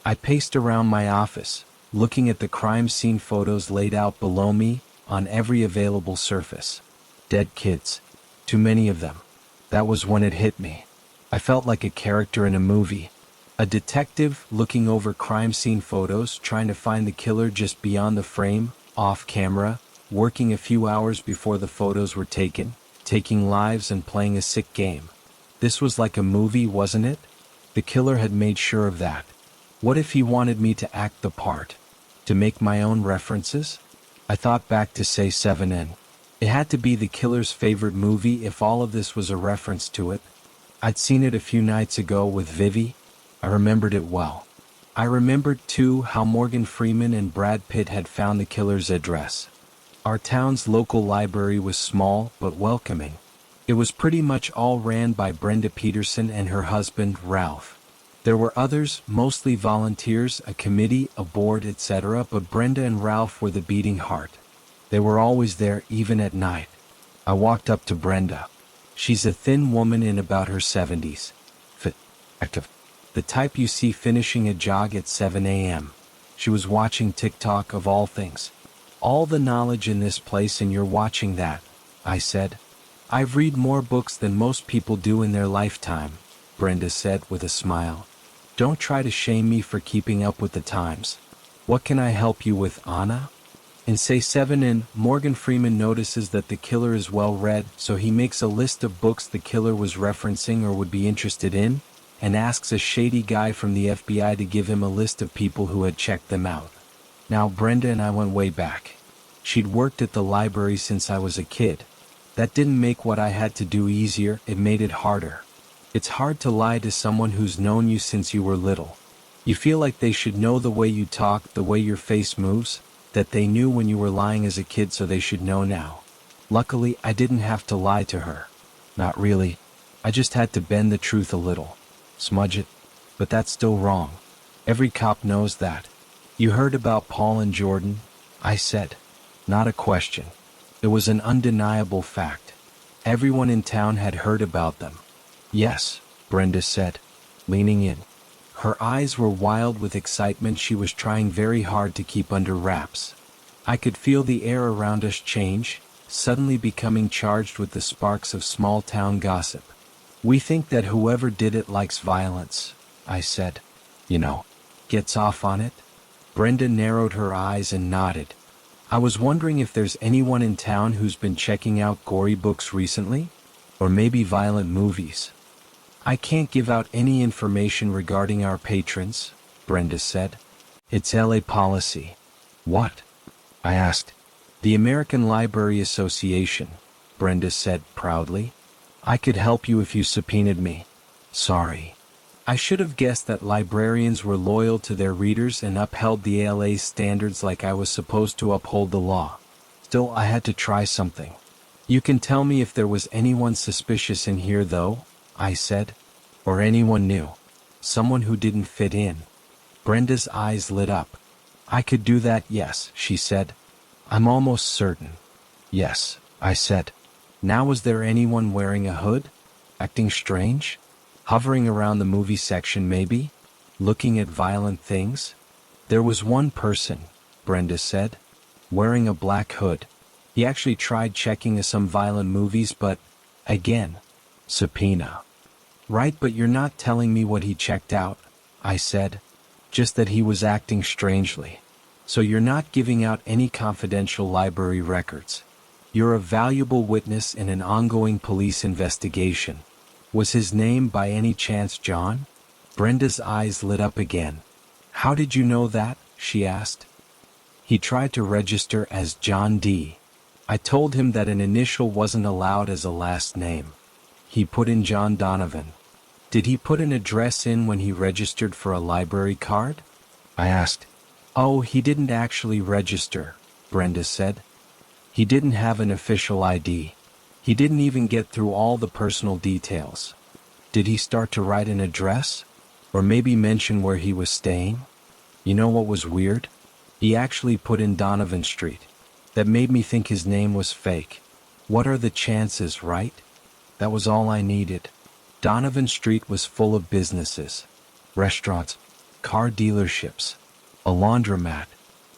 I paced around my office, looking at the crime scene photos laid out below me, on every available surface. Dead kids. Too many of them. That was when it hit me. I felt like a character in a movie. A detective looking over crime scene photos, trying to find the killer just beyond the frame, off camera, working a few hours before the photos were taken, taking lives and playing a sick game. This was like a movie, wasn't it? The killer had made sure of that. What if he wanted me to act the part? To make my own references? I thought back to say 7N. It had to be the killer's favorite movie if all of this was a reference to it. I'd seen it a few nights ago with Vivi. I remembered it well. I remembered, too, how Morgan Freeman and Brad Pitt had found the killer's address. Our town's local library was small but welcoming. It was pretty much all ran by Brenda Peterson and her husband, Ralph. There were others, mostly volunteers, a committee, a board, etc., but Brenda and Ralph were the beating heart. They were always there, even at night. I walked up to Brenda. She's a thin woman in about her 70s. Fit, active. The type you see finishing a jog at 7 a.m. She was watching TikTok of all things. "All the knowledge in this place and you're watching that," I said. "I've read more books than most people do in their lifetime," Brenda said with a smile. "Don't try to shame me for keeping up with the times. What can I help you with, Anna?" In Say 7 and Morgan Freeman notices that the killer is well read, so he makes a list of books the killer was referencing or would be interested in, and asks a shady guy from the FBI to give him a list of people who had checked them out. Now Brenda and I went way back. She'd worked at the library since I was a kid. That didn't make what I had to do easier, it made it harder. It's hard to lie to someone who's known you since you were little. You feel like they should know the way you talk, the way your face moves, that they knew when you were lying as a kid, so they should know now. Luckily, I didn't have to lie to her. Not really. I just had to bend the truth a little. Smudge it. But that's still wrong. Every cop knows that. "You heard about Paul and Jordan?" I said. Not a question. It was an undeniable fact. Everyone in town had heard about them. "Yes," Brenda said, leaning in. Her eyes were wild with excitement she was trying very hard to keep under wraps. I could feel the air around us change, suddenly becoming charged with the sparks of small-town gossip. "We think that whoever did it likes violence," I said. "You know, gets off on it?" Brenda narrowed her eyes and nodded. "I was wondering if there's anyone in town who's been checking out gory books recently? Or maybe violent movies?" "I can't give out any information regarding our patrons," Brenda said. "It's LA policy." "What?" I asked. "The American Library Association," Brenda said proudly. "I could help you if you subpoenaed me." "Sorry. I should have guessed that librarians were loyal to their readers and upheld the ALA's standards like I was supposed to uphold the law. Still, I had to try something." You can tell me if there was anyone suspicious in here though, I said. Or anyone new. Someone who didn't fit in. Brenda's eyes lit up. I could do that, yes, she said. I'm almost certain. Yes, I said. Now, was there anyone wearing a hood? Acting strange? Hovering around the movie section maybe? Looking at violent things? There was one person, Brenda said. Wearing a black hood. He actually tried checking some violent movies but, again, subpoena. Right, but you're not telling me what he checked out, I said. Just that he was acting strangely. So you're not giving out any confidential library records. You're a valuable witness in an ongoing police investigation. Was his name by any chance John? Brenda's eyes lit up again. How did you know that? She asked. He tried to register as John D. I told him that an initial wasn't allowed as a last name. He put in John Donovan. Did he put an address in when he registered for a library card? I asked. Oh, he didn't actually register, Brenda said. He didn't have an official ID. He didn't even get through all the personal details. Did he start to write an address? Or maybe mention where he was staying? You know what was weird? He actually put in Donovan Street. That made me think his name was fake. What are the chances, right? That was all I needed. Donovan Street was full of businesses, restaurants, car dealerships, a laundromat.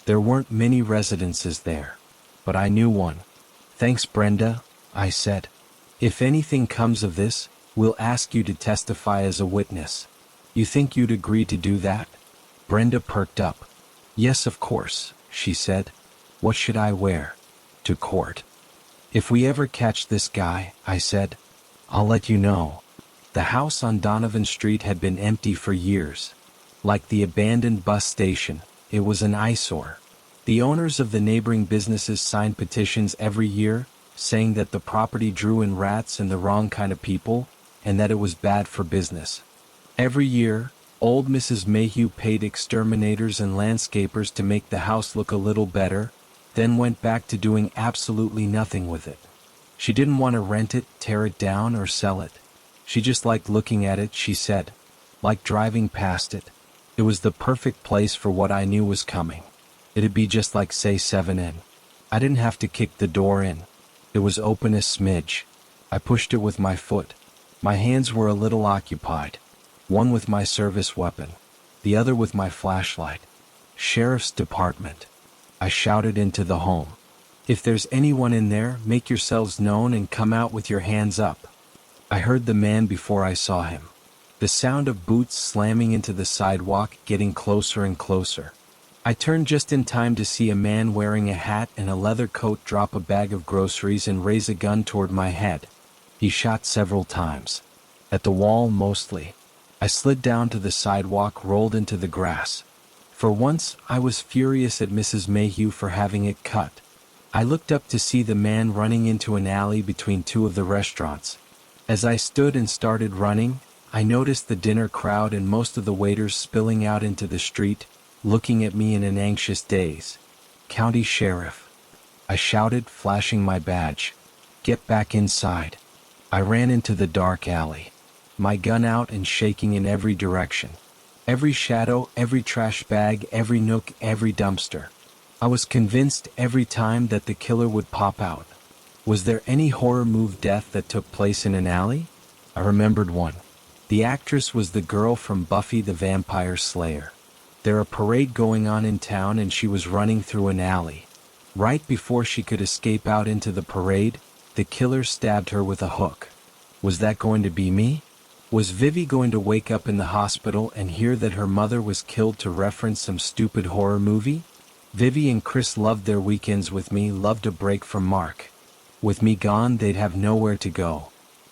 There weren't many residences there, but I knew one. Thanks, Brenda, I said. If anything comes of this, we'll ask you to testify as a witness. You think you'd agree to do that? Brenda perked up. Yes, of course, she said. What should I wear? To court. If we ever catch this guy, I said, I'll let you know. The house on Donovan Street had been empty for years. Like the abandoned bus station, it was an eyesore. The owners of the neighboring businesses signed petitions every year, saying that the property drew in rats and the wrong kind of people, and that it was bad for business. Every year, old Mrs. Mayhew paid exterminators and landscapers to make the house look a little better, then went back to doing absolutely nothing with it. She didn't want to rent it, tear it down, or sell it. She just liked looking at it, she said. Like driving past it. It was the perfect place for what I knew was coming. It'd be just like, say, 7 in. I didn't have to kick the door in. It was open a smidge. I pushed it with my foot. My hands were a little occupied. One with my service weapon. The other with my flashlight. Sheriff's Department. I shouted into the home. If there's anyone in there, make yourselves known and come out with your hands up. I heard the man before I saw him. The sound of boots slamming into the sidewalk getting closer and closer. I turned just in time to see a man wearing a hat and a leather coat drop a bag of groceries and raise a gun toward my head. He shot several times. At the wall mostly. I slid down to the sidewalk, rolled into the grass. For once, I was furious at Mrs. Mayhew for having it cut. I looked up to see the man running into an alley between two of the restaurants. As I stood and started running, I noticed the dinner crowd and most of the waiters spilling out into the street, looking at me in an anxious daze. County Sheriff. I shouted, flashing my badge. Get back inside. I ran into the dark alley. My gun out and shaking in every direction. Every shadow, every trash bag, every nook, every dumpster. I was convinced every time that the killer would pop out. Was there any horror movie death that took place in an alley? I remembered one. The actress was the girl from Buffy the Vampire Slayer. There a parade going on in town and she was running through an alley. Right before she could escape out into the parade, the killer stabbed her with a hook. Was that going to be me? Was Vivi going to wake up in the hospital and hear that her mother was killed to reference some stupid horror movie? Vivi and Chris loved their weekends with me, loved a break from Mark. With me gone, they'd have nowhere to go.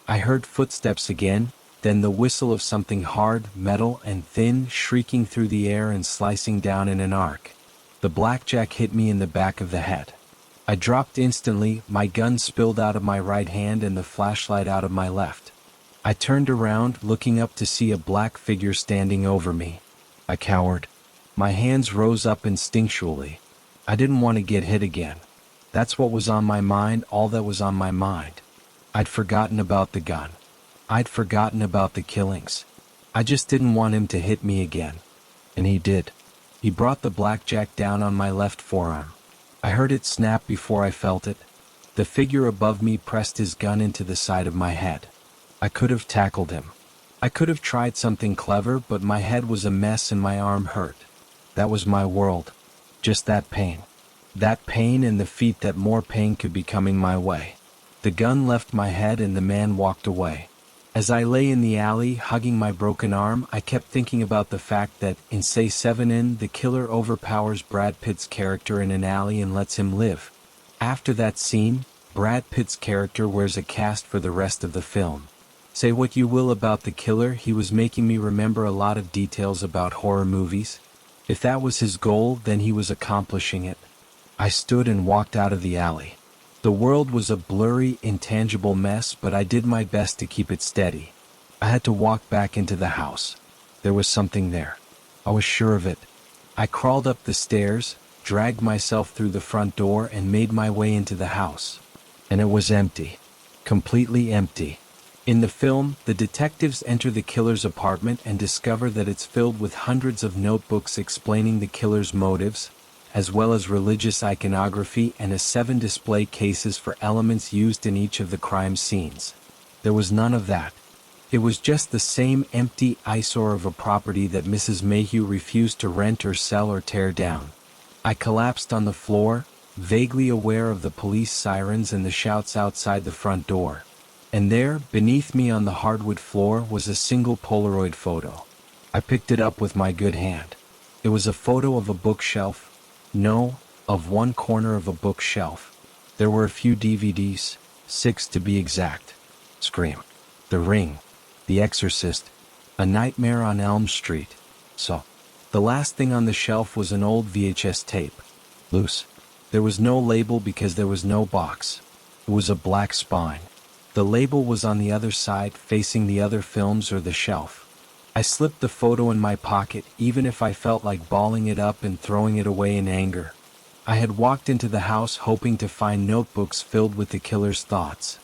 I heard footsteps again, then the whistle of something hard, metal, and thin shrieking through the air and slicing down in an arc. The blackjack hit me in the back of the head. I dropped instantly, my gun spilled out of my right hand and the flashlight out of my left. I turned around, looking up to see a black figure standing over me. I cowered. My hands rose up instinctually. I didn't want to get hit again. That's what was on my mind, all that was on my mind. I'd forgotten about the gun. I'd forgotten about the killings. I just didn't want him to hit me again. And he did. He brought the blackjack down on my left forearm. I heard it snap before I felt it. The figure above me pressed his gun into the side of my head. I could have tackled him. I could have tried something clever, but my head was a mess and my arm hurt. That was my world. Just that pain. That pain and the feet that more pain could be coming my way. The gun left my head and the man walked away. As I lay in the alley, hugging my broken arm, I kept thinking about the fact that, in say 7 in, the killer overpowers Brad Pitt's character in an alley and lets him live. After that scene, Brad Pitt's character wears a cast for the rest of the film. Say what you will about the killer, he was making me remember a lot of details about horror movies. If that was his goal, then he was accomplishing it. I stood and walked out of the alley. The world was a blurry, intangible mess, but I did my best to keep it steady. I had to walk back into the house. There was something there. I was sure of it. I crawled up the stairs, dragged myself through the front door, and made my way into the house. And it was empty. Completely empty. In the film, the detectives enter the killer's apartment and discover that it's filled with hundreds of notebooks explaining the killer's motives, as well as religious iconography and 7 display cases for elements used in each of the crime scenes. There was none of that. It was just the same empty eyesore of a property that Mrs. Mayhew refused to rent or sell or tear down. I collapsed on the floor, vaguely aware of the police sirens and the shouts outside the front door. And there, beneath me on the hardwood floor, was a single Polaroid photo. I picked it up with my good hand. It was a photo of a bookshelf. No, of one corner of a bookshelf. There were a few DVDs, 6 to be exact. Scream, The Ring, The Exorcist, A Nightmare on Elm Street. So, the last thing on the shelf was an old VHS tape. Loose. There was no label because there was no box. It was a black spine. The label was on the other side, facing the other films or the shelf. I slipped the photo in my pocket, even if I felt like balling it up and throwing it away in anger. I had walked into the house hoping to find notebooks filled with the killer's thoughts.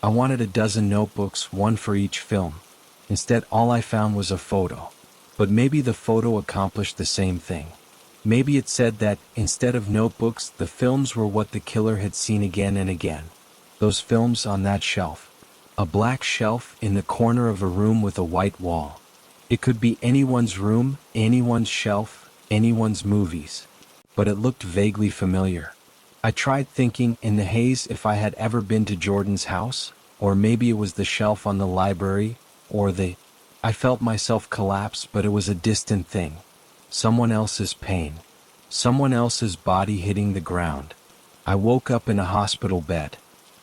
I wanted a dozen notebooks, one for each film. Instead, all I found was a photo. But maybe the photo accomplished the same thing. Maybe it said that, instead of notebooks, the films were what the killer had seen again and again. Those films on that shelf. A black shelf in the corner of a room with a white wall. It could be anyone's room, anyone's shelf, anyone's movies. But it looked vaguely familiar. I tried thinking in the haze if I had ever been to Jordan's house, or maybe it was the shelf on the library, or I felt myself collapse, but it was a distant thing. Someone else's pain. Someone else's body hitting the ground. I woke up in a hospital bed.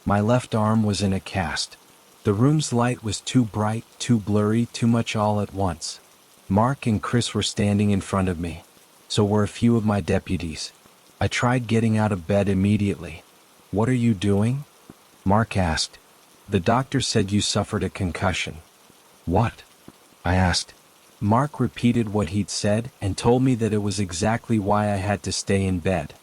My left arm was in a cast. The room's light was too bright, too blurry, too much all at once. Mark and Chris were standing in front of me. So were a few of my deputies. I tried getting out of bed immediately. "What are you doing?" Mark asked. "The doctor said you suffered a concussion." "What?" I asked. Mark repeated what he'd said and told me that it was exactly why I had to stay in bed.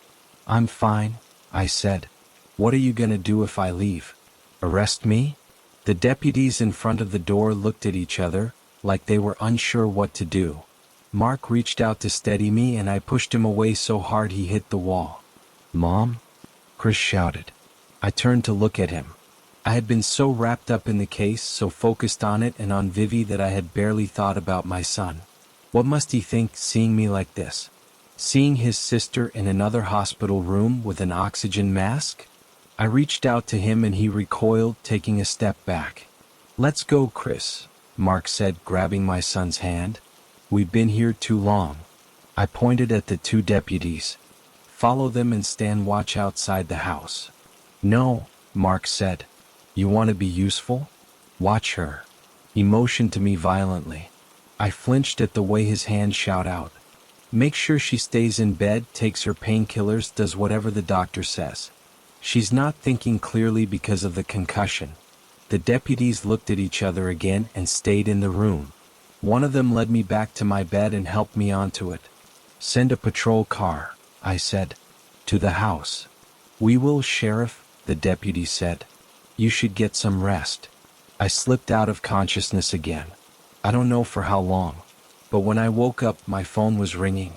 "I'm fine," I said. "What are you gonna do if I leave? Arrest me?" The deputies in front of the door looked at each other, like they were unsure what to do. Mark reached out to steady me and I pushed him away so hard he hit the wall. "Mom?" Chris shouted. I turned to look at him. I had been so wrapped up in the case, so focused on it and on Vivi that I had barely thought about my son. What must he think seeing me like this? Seeing his sister in another hospital room with an oxygen mask? I reached out to him and he recoiled, taking a step back. "Let's go, Chris," Mark said, grabbing my son's hand. "We've been here too long." I pointed at the 2 deputies. "Follow them and stand watch outside the house." "No," Mark said. "You want to be useful? Watch her." He motioned to me violently. I flinched at the way his hand shot out. "Make sure she stays in bed, takes her painkillers, does whatever the doctor says. She's not thinking clearly because of the concussion." The deputies looked at each other again and stayed in the room. One of them led me back to my bed and helped me onto it. "Send a patrol car," I said. "To the house." "We will, Sheriff," the deputy said. "You should get some rest." I slipped out of consciousness again. I don't know for how long, but when I woke up, my phone was ringing.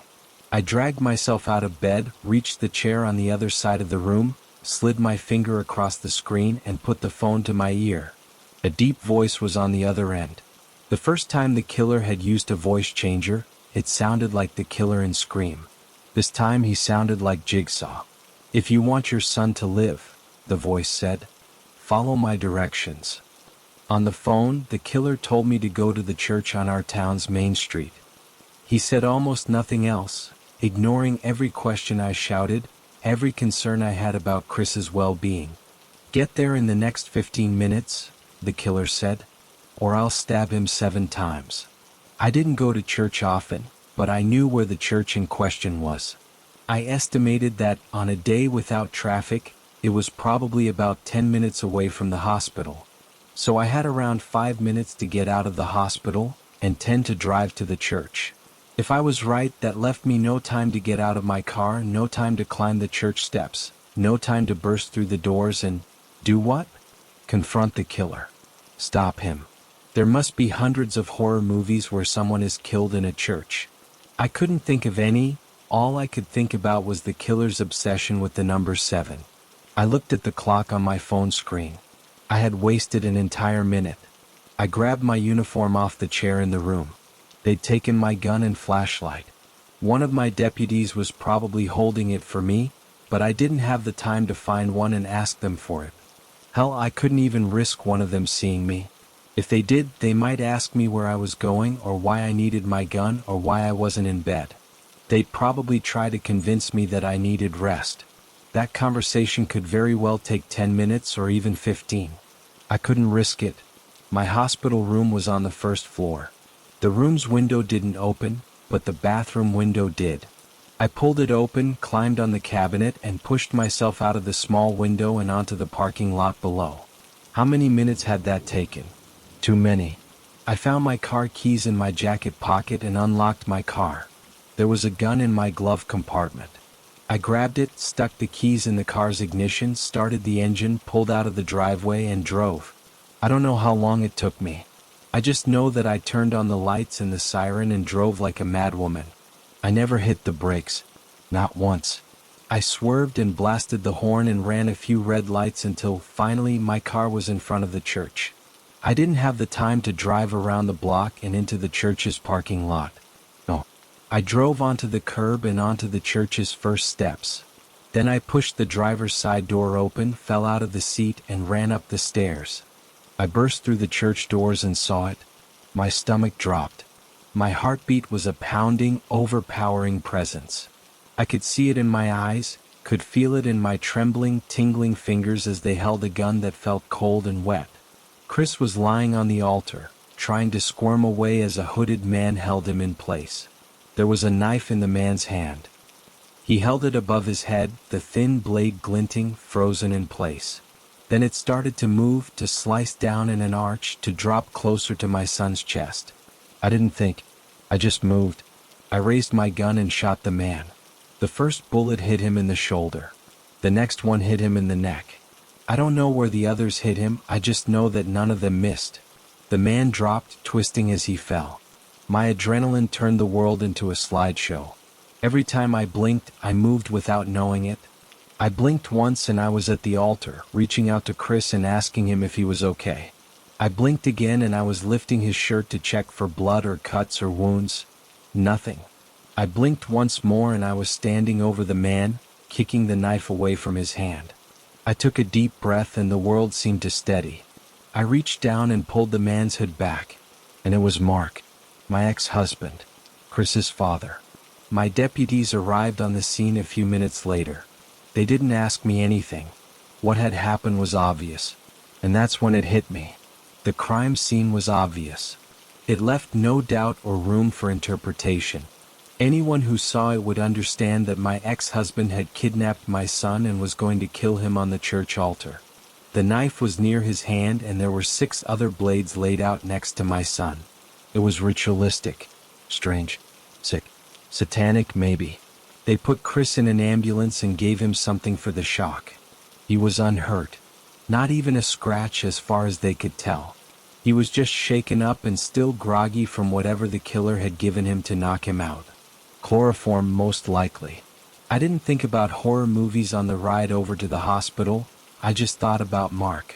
I dragged myself out of bed, reached the chair on the other side of the room, slid my finger across the screen and put the phone to my ear. A deep voice was on the other end. The first time the killer had used a voice changer, it sounded like the killer in Scream. This time he sounded like Jigsaw. "If you want your son to live," the voice said, "follow my directions." On the phone, the killer told me to go to the church on our town's main street. He said almost nothing else, ignoring every question I shouted, every concern I had about Chris's well-being. "Get there in the next 15 minutes, the killer said, "or I'll stab him 7 times. I didn't go to church often, but I knew where the church in question was. I estimated that, on a day without traffic, it was probably about 10 minutes away from the hospital. So I had around 5 minutes to get out of the hospital, and 10 to drive to the church. If I was right, that left me no time to get out of my car, no time to climb the church steps, no time to burst through the doors and do what? Confront the killer. Stop him. There must be hundreds of horror movies where someone is killed in a church. I couldn't think of any. All I could think about was the killer's obsession with the number 7. I looked at the clock on my phone screen. I had wasted an entire minute. I grabbed my uniform off the chair in the room. They'd taken my gun and flashlight. One of my deputies was probably holding it for me, but I didn't have the time to find one and ask them for it. Hell, I couldn't even risk one of them seeing me. If they did, they might ask me where I was going or why I needed my gun or why I wasn't in bed. They'd probably try to convince me that I needed rest. That conversation could very well take 10 minutes or even 15. I couldn't risk it. My hospital room was on the first floor. The room's window didn't open, but the bathroom window did. I pulled it open, climbed on the cabinet, and pushed myself out of the small window and onto the parking lot below. How many minutes had that taken? Too many. I found my car keys in my jacket pocket and unlocked my car. There was a gun in my glove compartment. I grabbed it, stuck the keys in the car's ignition, started the engine, pulled out of the driveway, and drove. I don't know how long it took me. I just know that I turned on the lights and the siren and drove like a madwoman. I never hit the brakes. Not once. I swerved and blasted the horn and ran a few red lights until, finally, my car was in front of the church. I didn't have the time to drive around the block and into the church's parking lot. No. I drove onto the curb and onto the church's first steps. Then I pushed the driver's side door open, fell out of the seat, and ran up the stairs. I burst through the church doors and saw it. My stomach dropped. My heartbeat was a pounding, overpowering presence. I could see it in my eyes, could feel it in my trembling, tingling fingers as they held a gun that felt cold and wet. Chris was lying on the altar, trying to squirm away as a hooded man held him in place. There was a knife in the man's hand. He held it above his head, the thin blade glinting, frozen in place. Then it started to move, to slice down in an arch, to drop closer to my son's chest. I didn't think. I just moved. I raised my gun and shot the man. The first bullet hit him in the shoulder. The next one hit him in the neck. I don't know where the others hit him, I just know that none of them missed. The man dropped, twisting as he fell. My adrenaline turned the world into a slideshow. Every time I blinked, I moved without knowing it. I blinked once and I was at the altar, reaching out to Chris and asking him if he was okay. I blinked again and I was lifting his shirt to check for blood or cuts or wounds. Nothing. I blinked once more and I was standing over the man, kicking the knife away from his hand. I took a deep breath and the world seemed to steady. I reached down and pulled the man's hood back. And it was Mark, my ex-husband, Chris's father. My deputies arrived on the scene a few minutes later. They didn't ask me anything. What had happened was obvious. And that's when it hit me. The crime scene was obvious. It left no doubt or room for interpretation. Anyone who saw it would understand that my ex-husband had kidnapped my son and was going to kill him on the church altar. The knife was near his hand and there were 6 other blades laid out next to my son. It was ritualistic. Strange. Sick. Satanic maybe. They put Chris in an ambulance and gave him something for the shock. He was unhurt. Not even a scratch as far as they could tell. He was just shaken up and still groggy from whatever the killer had given him to knock him out. Chloroform most likely. I didn't think about horror movies on the ride over to the hospital. I just thought about Mark.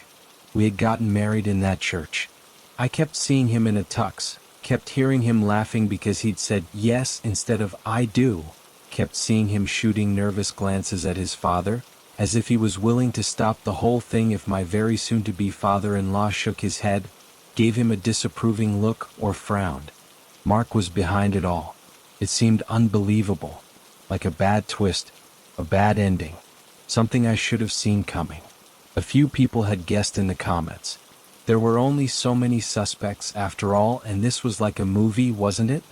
We had gotten married in that church. I kept seeing him in a tux, kept hearing him laughing because he'd said yes instead of I do, kept seeing him shooting nervous glances at his father, as if he was willing to stop the whole thing if my very soon-to-be father-in-law shook his head, gave him a disapproving look, or frowned. Mark was behind it all. It seemed unbelievable, like a bad twist, a bad ending, something I should have seen coming. A few people had guessed in the comments. There were only so many suspects after all, and this was like a movie, wasn't it?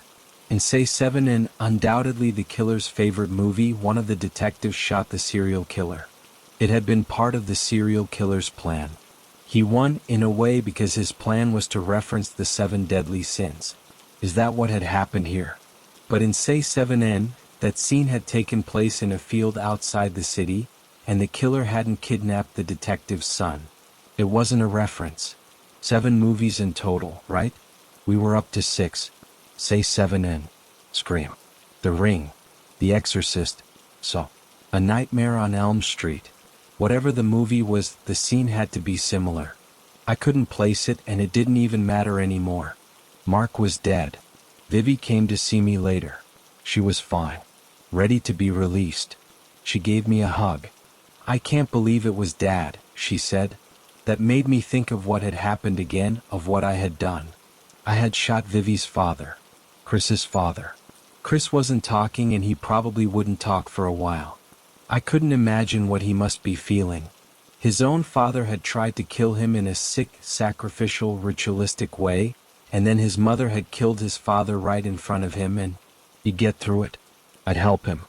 In Say 7 and undoubtedly the killer's favorite movie, one of the detectives shot the serial killer. It had been part of the serial killer's plan. He won, in a way, because his plan was to reference the 7 deadly sins. Is that what had happened here? But in Say 7N, that scene had taken place in a field outside the city, and the killer hadn't kidnapped the detective's son. It wasn't a reference. 7 movies in total, right? We were up to 6. Say 7N. Scream. The Ring. The Exorcist. So. A Nightmare on Elm Street. Whatever the movie was, the scene had to be similar. I couldn't place it, and it didn't even matter anymore. Mark was dead. Vivi came to see me later. She was fine. Ready to be released. She gave me a hug. I can't believe it was Dad, she said. That made me think of what had happened again, of what I had done. I had shot Vivi's father. Chris's father. Chris wasn't talking, and he probably wouldn't talk for a while. I couldn't imagine what he must be feeling. His own father had tried to kill him in a sick, sacrificial, ritualistic way, and then his mother had killed his father right in front of him, and he'd get through it. I'd help him.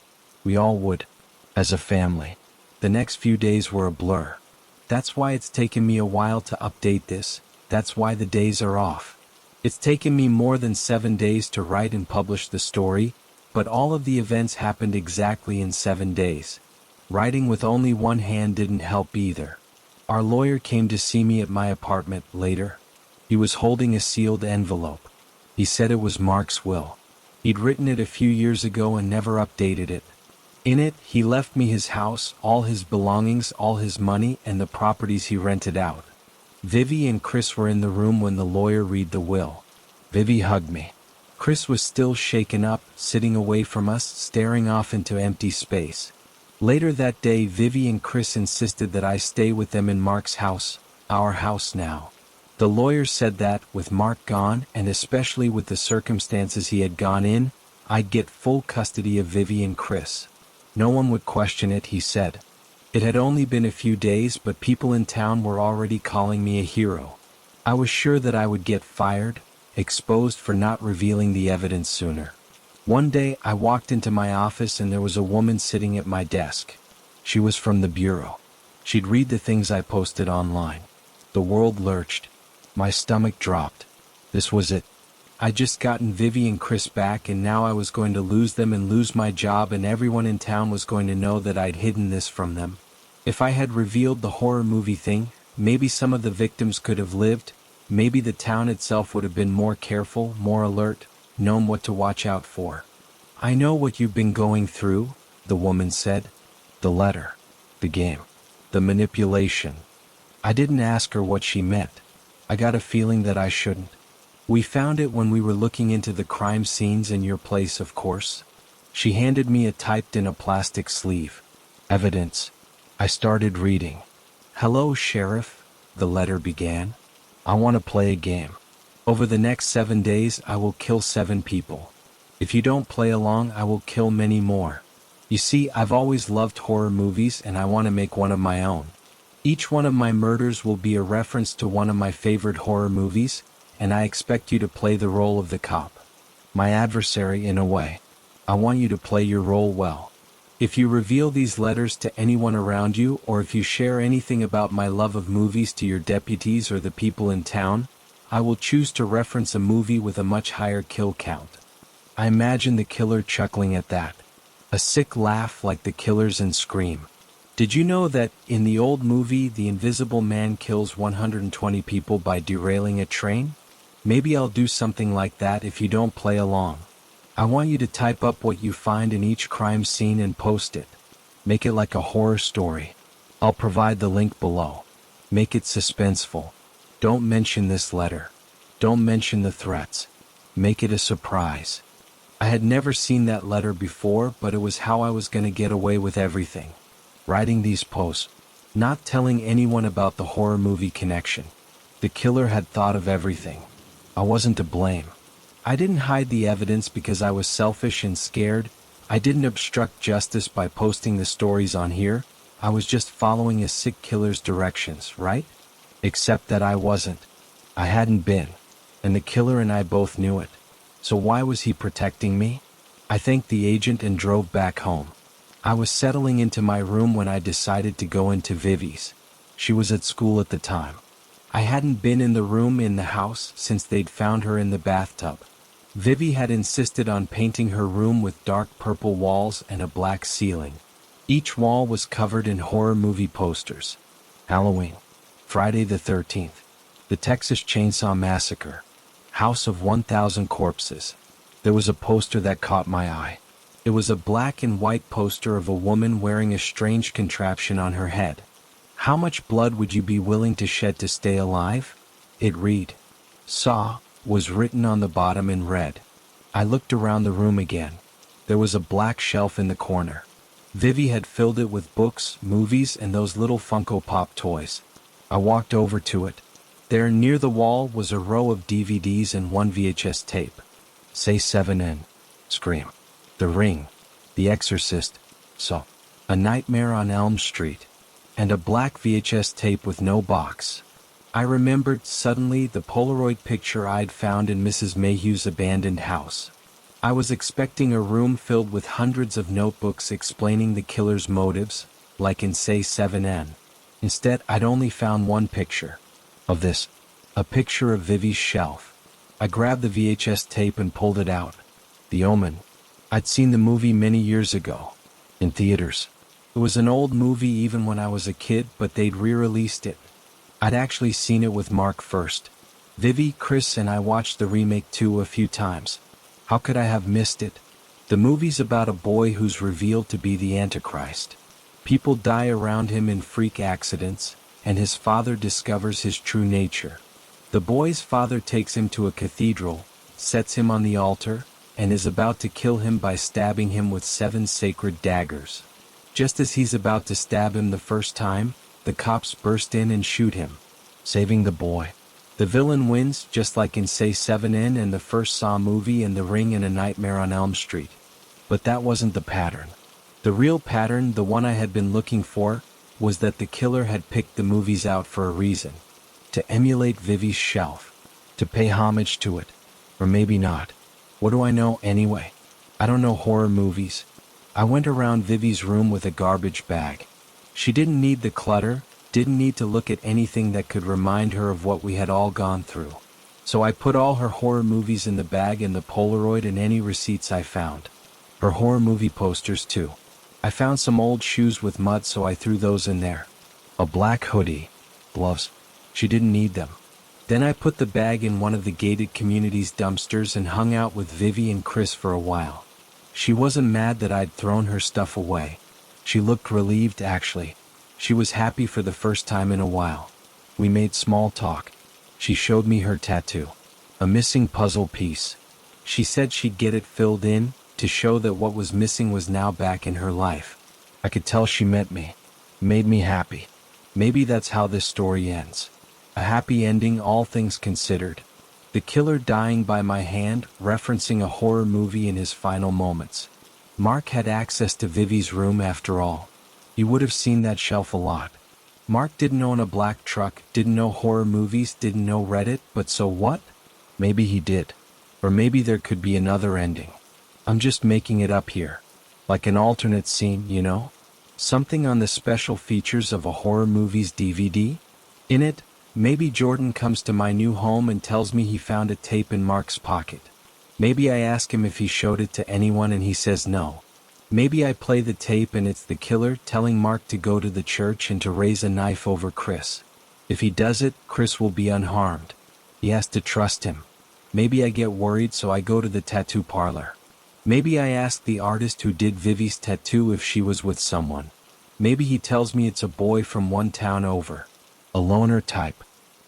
We all would. As a family. The next few days were a blur. That's why it's taken me a while to update this. That's why the days are off. It's taken me more than 7 days to write and publish the story, but all of the events happened exactly in 7 days. Writing with only one hand didn't help either. Our lawyer came to see me at my apartment later. He was holding a sealed envelope. He said it was Mark's will. He'd written it a few years ago and never updated it. In it, he left me his house, all his belongings, all his money, and the properties he rented out. Vivi and Chris were in the room when the lawyer read the will. Vivi hugged me. Chris was still shaken up, sitting away from us, staring off into empty space. Later that day, Vivi and Chris insisted that I stay with them in Mark's house, our house now. The lawyer said that, with Mark gone, and especially with the circumstances he had gone in, I'd get full custody of Vivi and Chris. No one would question it, he said. It had only been a few days, but people in town were already calling me a hero. I was sure that I would get fired, exposed for not revealing the evidence sooner. One day, I walked into my office and there was a woman sitting at my desk. She was from the bureau. She'd read the things I posted online. The world lurched. My stomach dropped. This was it. I'd just gotten Vivi and Chris back, and now I was going to lose them and lose my job, and everyone in town was going to know that I'd hidden this from them. If I had revealed the horror movie thing, maybe some of the victims could have lived. Maybe the town itself would have been more careful, more alert, known what to watch out for. I know what you've been going through, the woman said. The letter. The game. The manipulation. I didn't ask her what she meant. I got a feeling that I shouldn't. We found it when we were looking into the crime scenes in your place, of course. She handed me it typed in a plastic sleeve. Evidence. I started reading. Hello, Sheriff, the letter began. I want to play a game. Over the next 7 days, I will kill 7 people. If you don't play along, I will kill many more. You see, I've always loved horror movies, and I want to make one of my own. Each one of my murders will be a reference to one of my favorite horror movies, and I expect you to play the role of the cop. My adversary, in a way. I want you to play your role well. If you reveal these letters to anyone around you, or if you share anything about my love of movies to your deputies or the people in town, I will choose to reference a movie with a much higher kill count. I imagine the killer chuckling at that. A sick laugh like the killers in Scream. Did you know that, in the old movie, the Invisible Man kills 120 people by derailing a train? Maybe I'll do something like that if you don't play along. I want you to type up what you find in each crime scene and post it. Make it like a horror story. I'll provide the link below. Make it suspenseful. Don't mention this letter. Don't mention the threats. Make it a surprise. I had never seen that letter before, but it was how I was going to get away with everything. Writing these posts. Not telling anyone about the horror movie connection. The killer had thought of everything. I wasn't to blame. I didn't hide the evidence because I was selfish and scared. I didn't obstruct justice by posting the stories on here. I was just following a sick killer's directions, right? Except that I wasn't. I hadn't been. And the killer and I both knew it. So why was he protecting me? I thanked the agent and drove back home. I was settling into my room when I decided to go into Vivi's. She was at school at the time. I hadn't been in the room in the house since they'd found her in the bathtub. Vivi had insisted on painting her room with dark purple walls and a black ceiling. Each wall was covered in horror movie posters. Halloween, Friday the 13th, the Texas Chainsaw Massacre, House of 1,000 Corpses. There was a poster that caught my eye. It was a black and white poster of a woman wearing a strange contraption on her head. How much blood would you be willing to shed to stay alive? It read, Saw, was written on the bottom in red. I looked around the room again. There was a black shelf in the corner. Vivi had filled it with books, movies, and those little Funko Pop toys. I walked over to it. There near the wall was a row of DVDs and one VHS tape. Say 7N. Scream. The Ring. The Exorcist. Saw. A Nightmare on Elm Street. And a black VHS tape with no box. I remembered suddenly the Polaroid picture I'd found in Mrs. Mayhew's abandoned house. I was expecting a room filled with hundreds of notebooks explaining the killer's motives, like in Say 7N. Instead, I'd only found one picture. Of this. A picture of Vivi's shelf. I grabbed the VHS tape and pulled it out. The Omen. I'd seen the movie many years ago. In theaters. It was an old movie even when I was a kid, but they'd re-released it. I'd actually seen it with Mark first. Vivi, Chris, and I watched the remake too a few times. How could I have missed it? The movie's about a boy who's revealed to be the Antichrist. People die around him in freak accidents, and his father discovers his true nature. The boy's father takes him to a cathedral, sets him on the altar, and is about to kill him by stabbing him with 7 sacred daggers. Just as he's about to stab him the first time, the cops burst in and shoot him, saving the boy. The villain wins, just like in Say 7N and the first Saw movie and The Ring and A Nightmare on Elm Street. But that wasn't the pattern. The real pattern, the one I had been looking for, was that the killer had picked the movies out for a reason. To emulate Vivi's shelf. To pay homage to it. Or maybe not. What do I know anyway? I don't know horror movies. I went around Vivi's room with a garbage bag. She didn't need the clutter, didn't need to look at anything that could remind her of what we had all gone through. So I put all her horror movies in the bag and the Polaroid and any receipts I found. Her horror movie posters too. I found some old shoes with mud, so I threw those in there. A black hoodie. Gloves. She didn't need them. Then I put the bag in one of the gated community's dumpsters and hung out with Vivi and Chris for a while. She wasn't mad that I'd thrown her stuff away. She looked relieved, actually. She was happy for the first time in a while. We made small talk. She showed me her tattoo. A missing puzzle piece. She said she'd get it filled in, to show that what was missing was now back in her life. I could tell she meant me. Made me happy. Maybe that's how this story ends. A happy ending, all things considered. The killer dying by my hand, referencing a horror movie in his final moments. Mark had access to Vivi's room after all. He would have seen that shelf a lot. Mark didn't own a black truck, didn't know horror movies, didn't know Reddit, but so what? Maybe he did. Or maybe there could be another ending. I'm just making it up here. Like an alternate scene, you know? Something on the special features of a horror movie's DVD? In it, maybe Jordan comes to my new home and tells me he found a tape in Mark's pocket. Maybe I ask him if he showed it to anyone and he says no. Maybe I play the tape and it's the killer telling Mark to go to the church and to raise a knife over Chris. If he does it, Chris will be unharmed. He has to trust him. Maybe I get worried, so I go to the tattoo parlor. Maybe I ask the artist who did Vivi's tattoo if she was with someone. Maybe he tells me it's a boy from one town over. A loner type.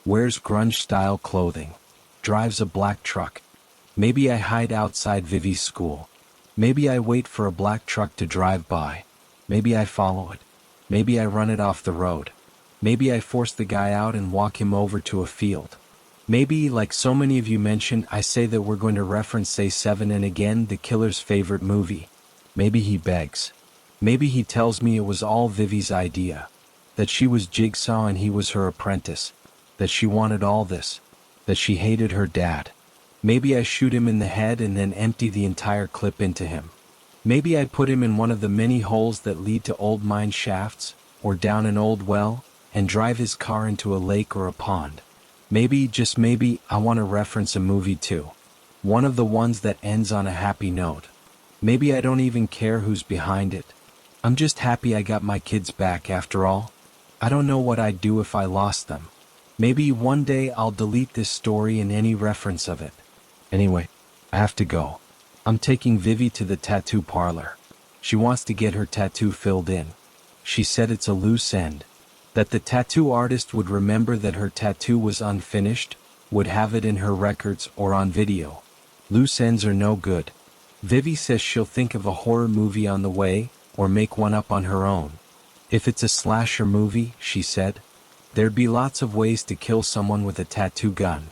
Wears grunge-style clothing. Drives a black truck. Maybe I hide outside Vivi's school. Maybe I wait for a black truck to drive by. Maybe I follow it. Maybe I run it off the road. Maybe I force the guy out and walk him over to a field. Maybe, like so many of you mentioned, I say that we're going to reference Say 7 and again, the killer's favorite movie. Maybe he begs. Maybe he tells me it was all Vivi's idea. That she was Jigsaw and he was her apprentice. That she wanted all this. That she hated her dad. Maybe I shoot him in the head and then empty the entire clip into him. Maybe I put him in one of the many holes that lead to old mine shafts, or down an old well, and drive his car into a lake or a pond. Maybe, just maybe, I want to reference a movie too. One of the ones that ends on a happy note. Maybe I don't even care who's behind it. I'm just happy I got my kids back after all. I don't know what I'd do if I lost them. Maybe one day I'll delete this story and any reference of it. Anyway, I have to go. I'm taking Vivi to the tattoo parlor. She wants to get her tattoo filled in. She said it's a loose end. That the tattoo artist would remember that her tattoo was unfinished, would have it in her records or on video. Loose ends are no good. Vivi says she'll think of a horror movie on the way, or make one up on her own. If it's a slasher movie, she said, there'd be lots of ways to kill someone with a tattoo gun.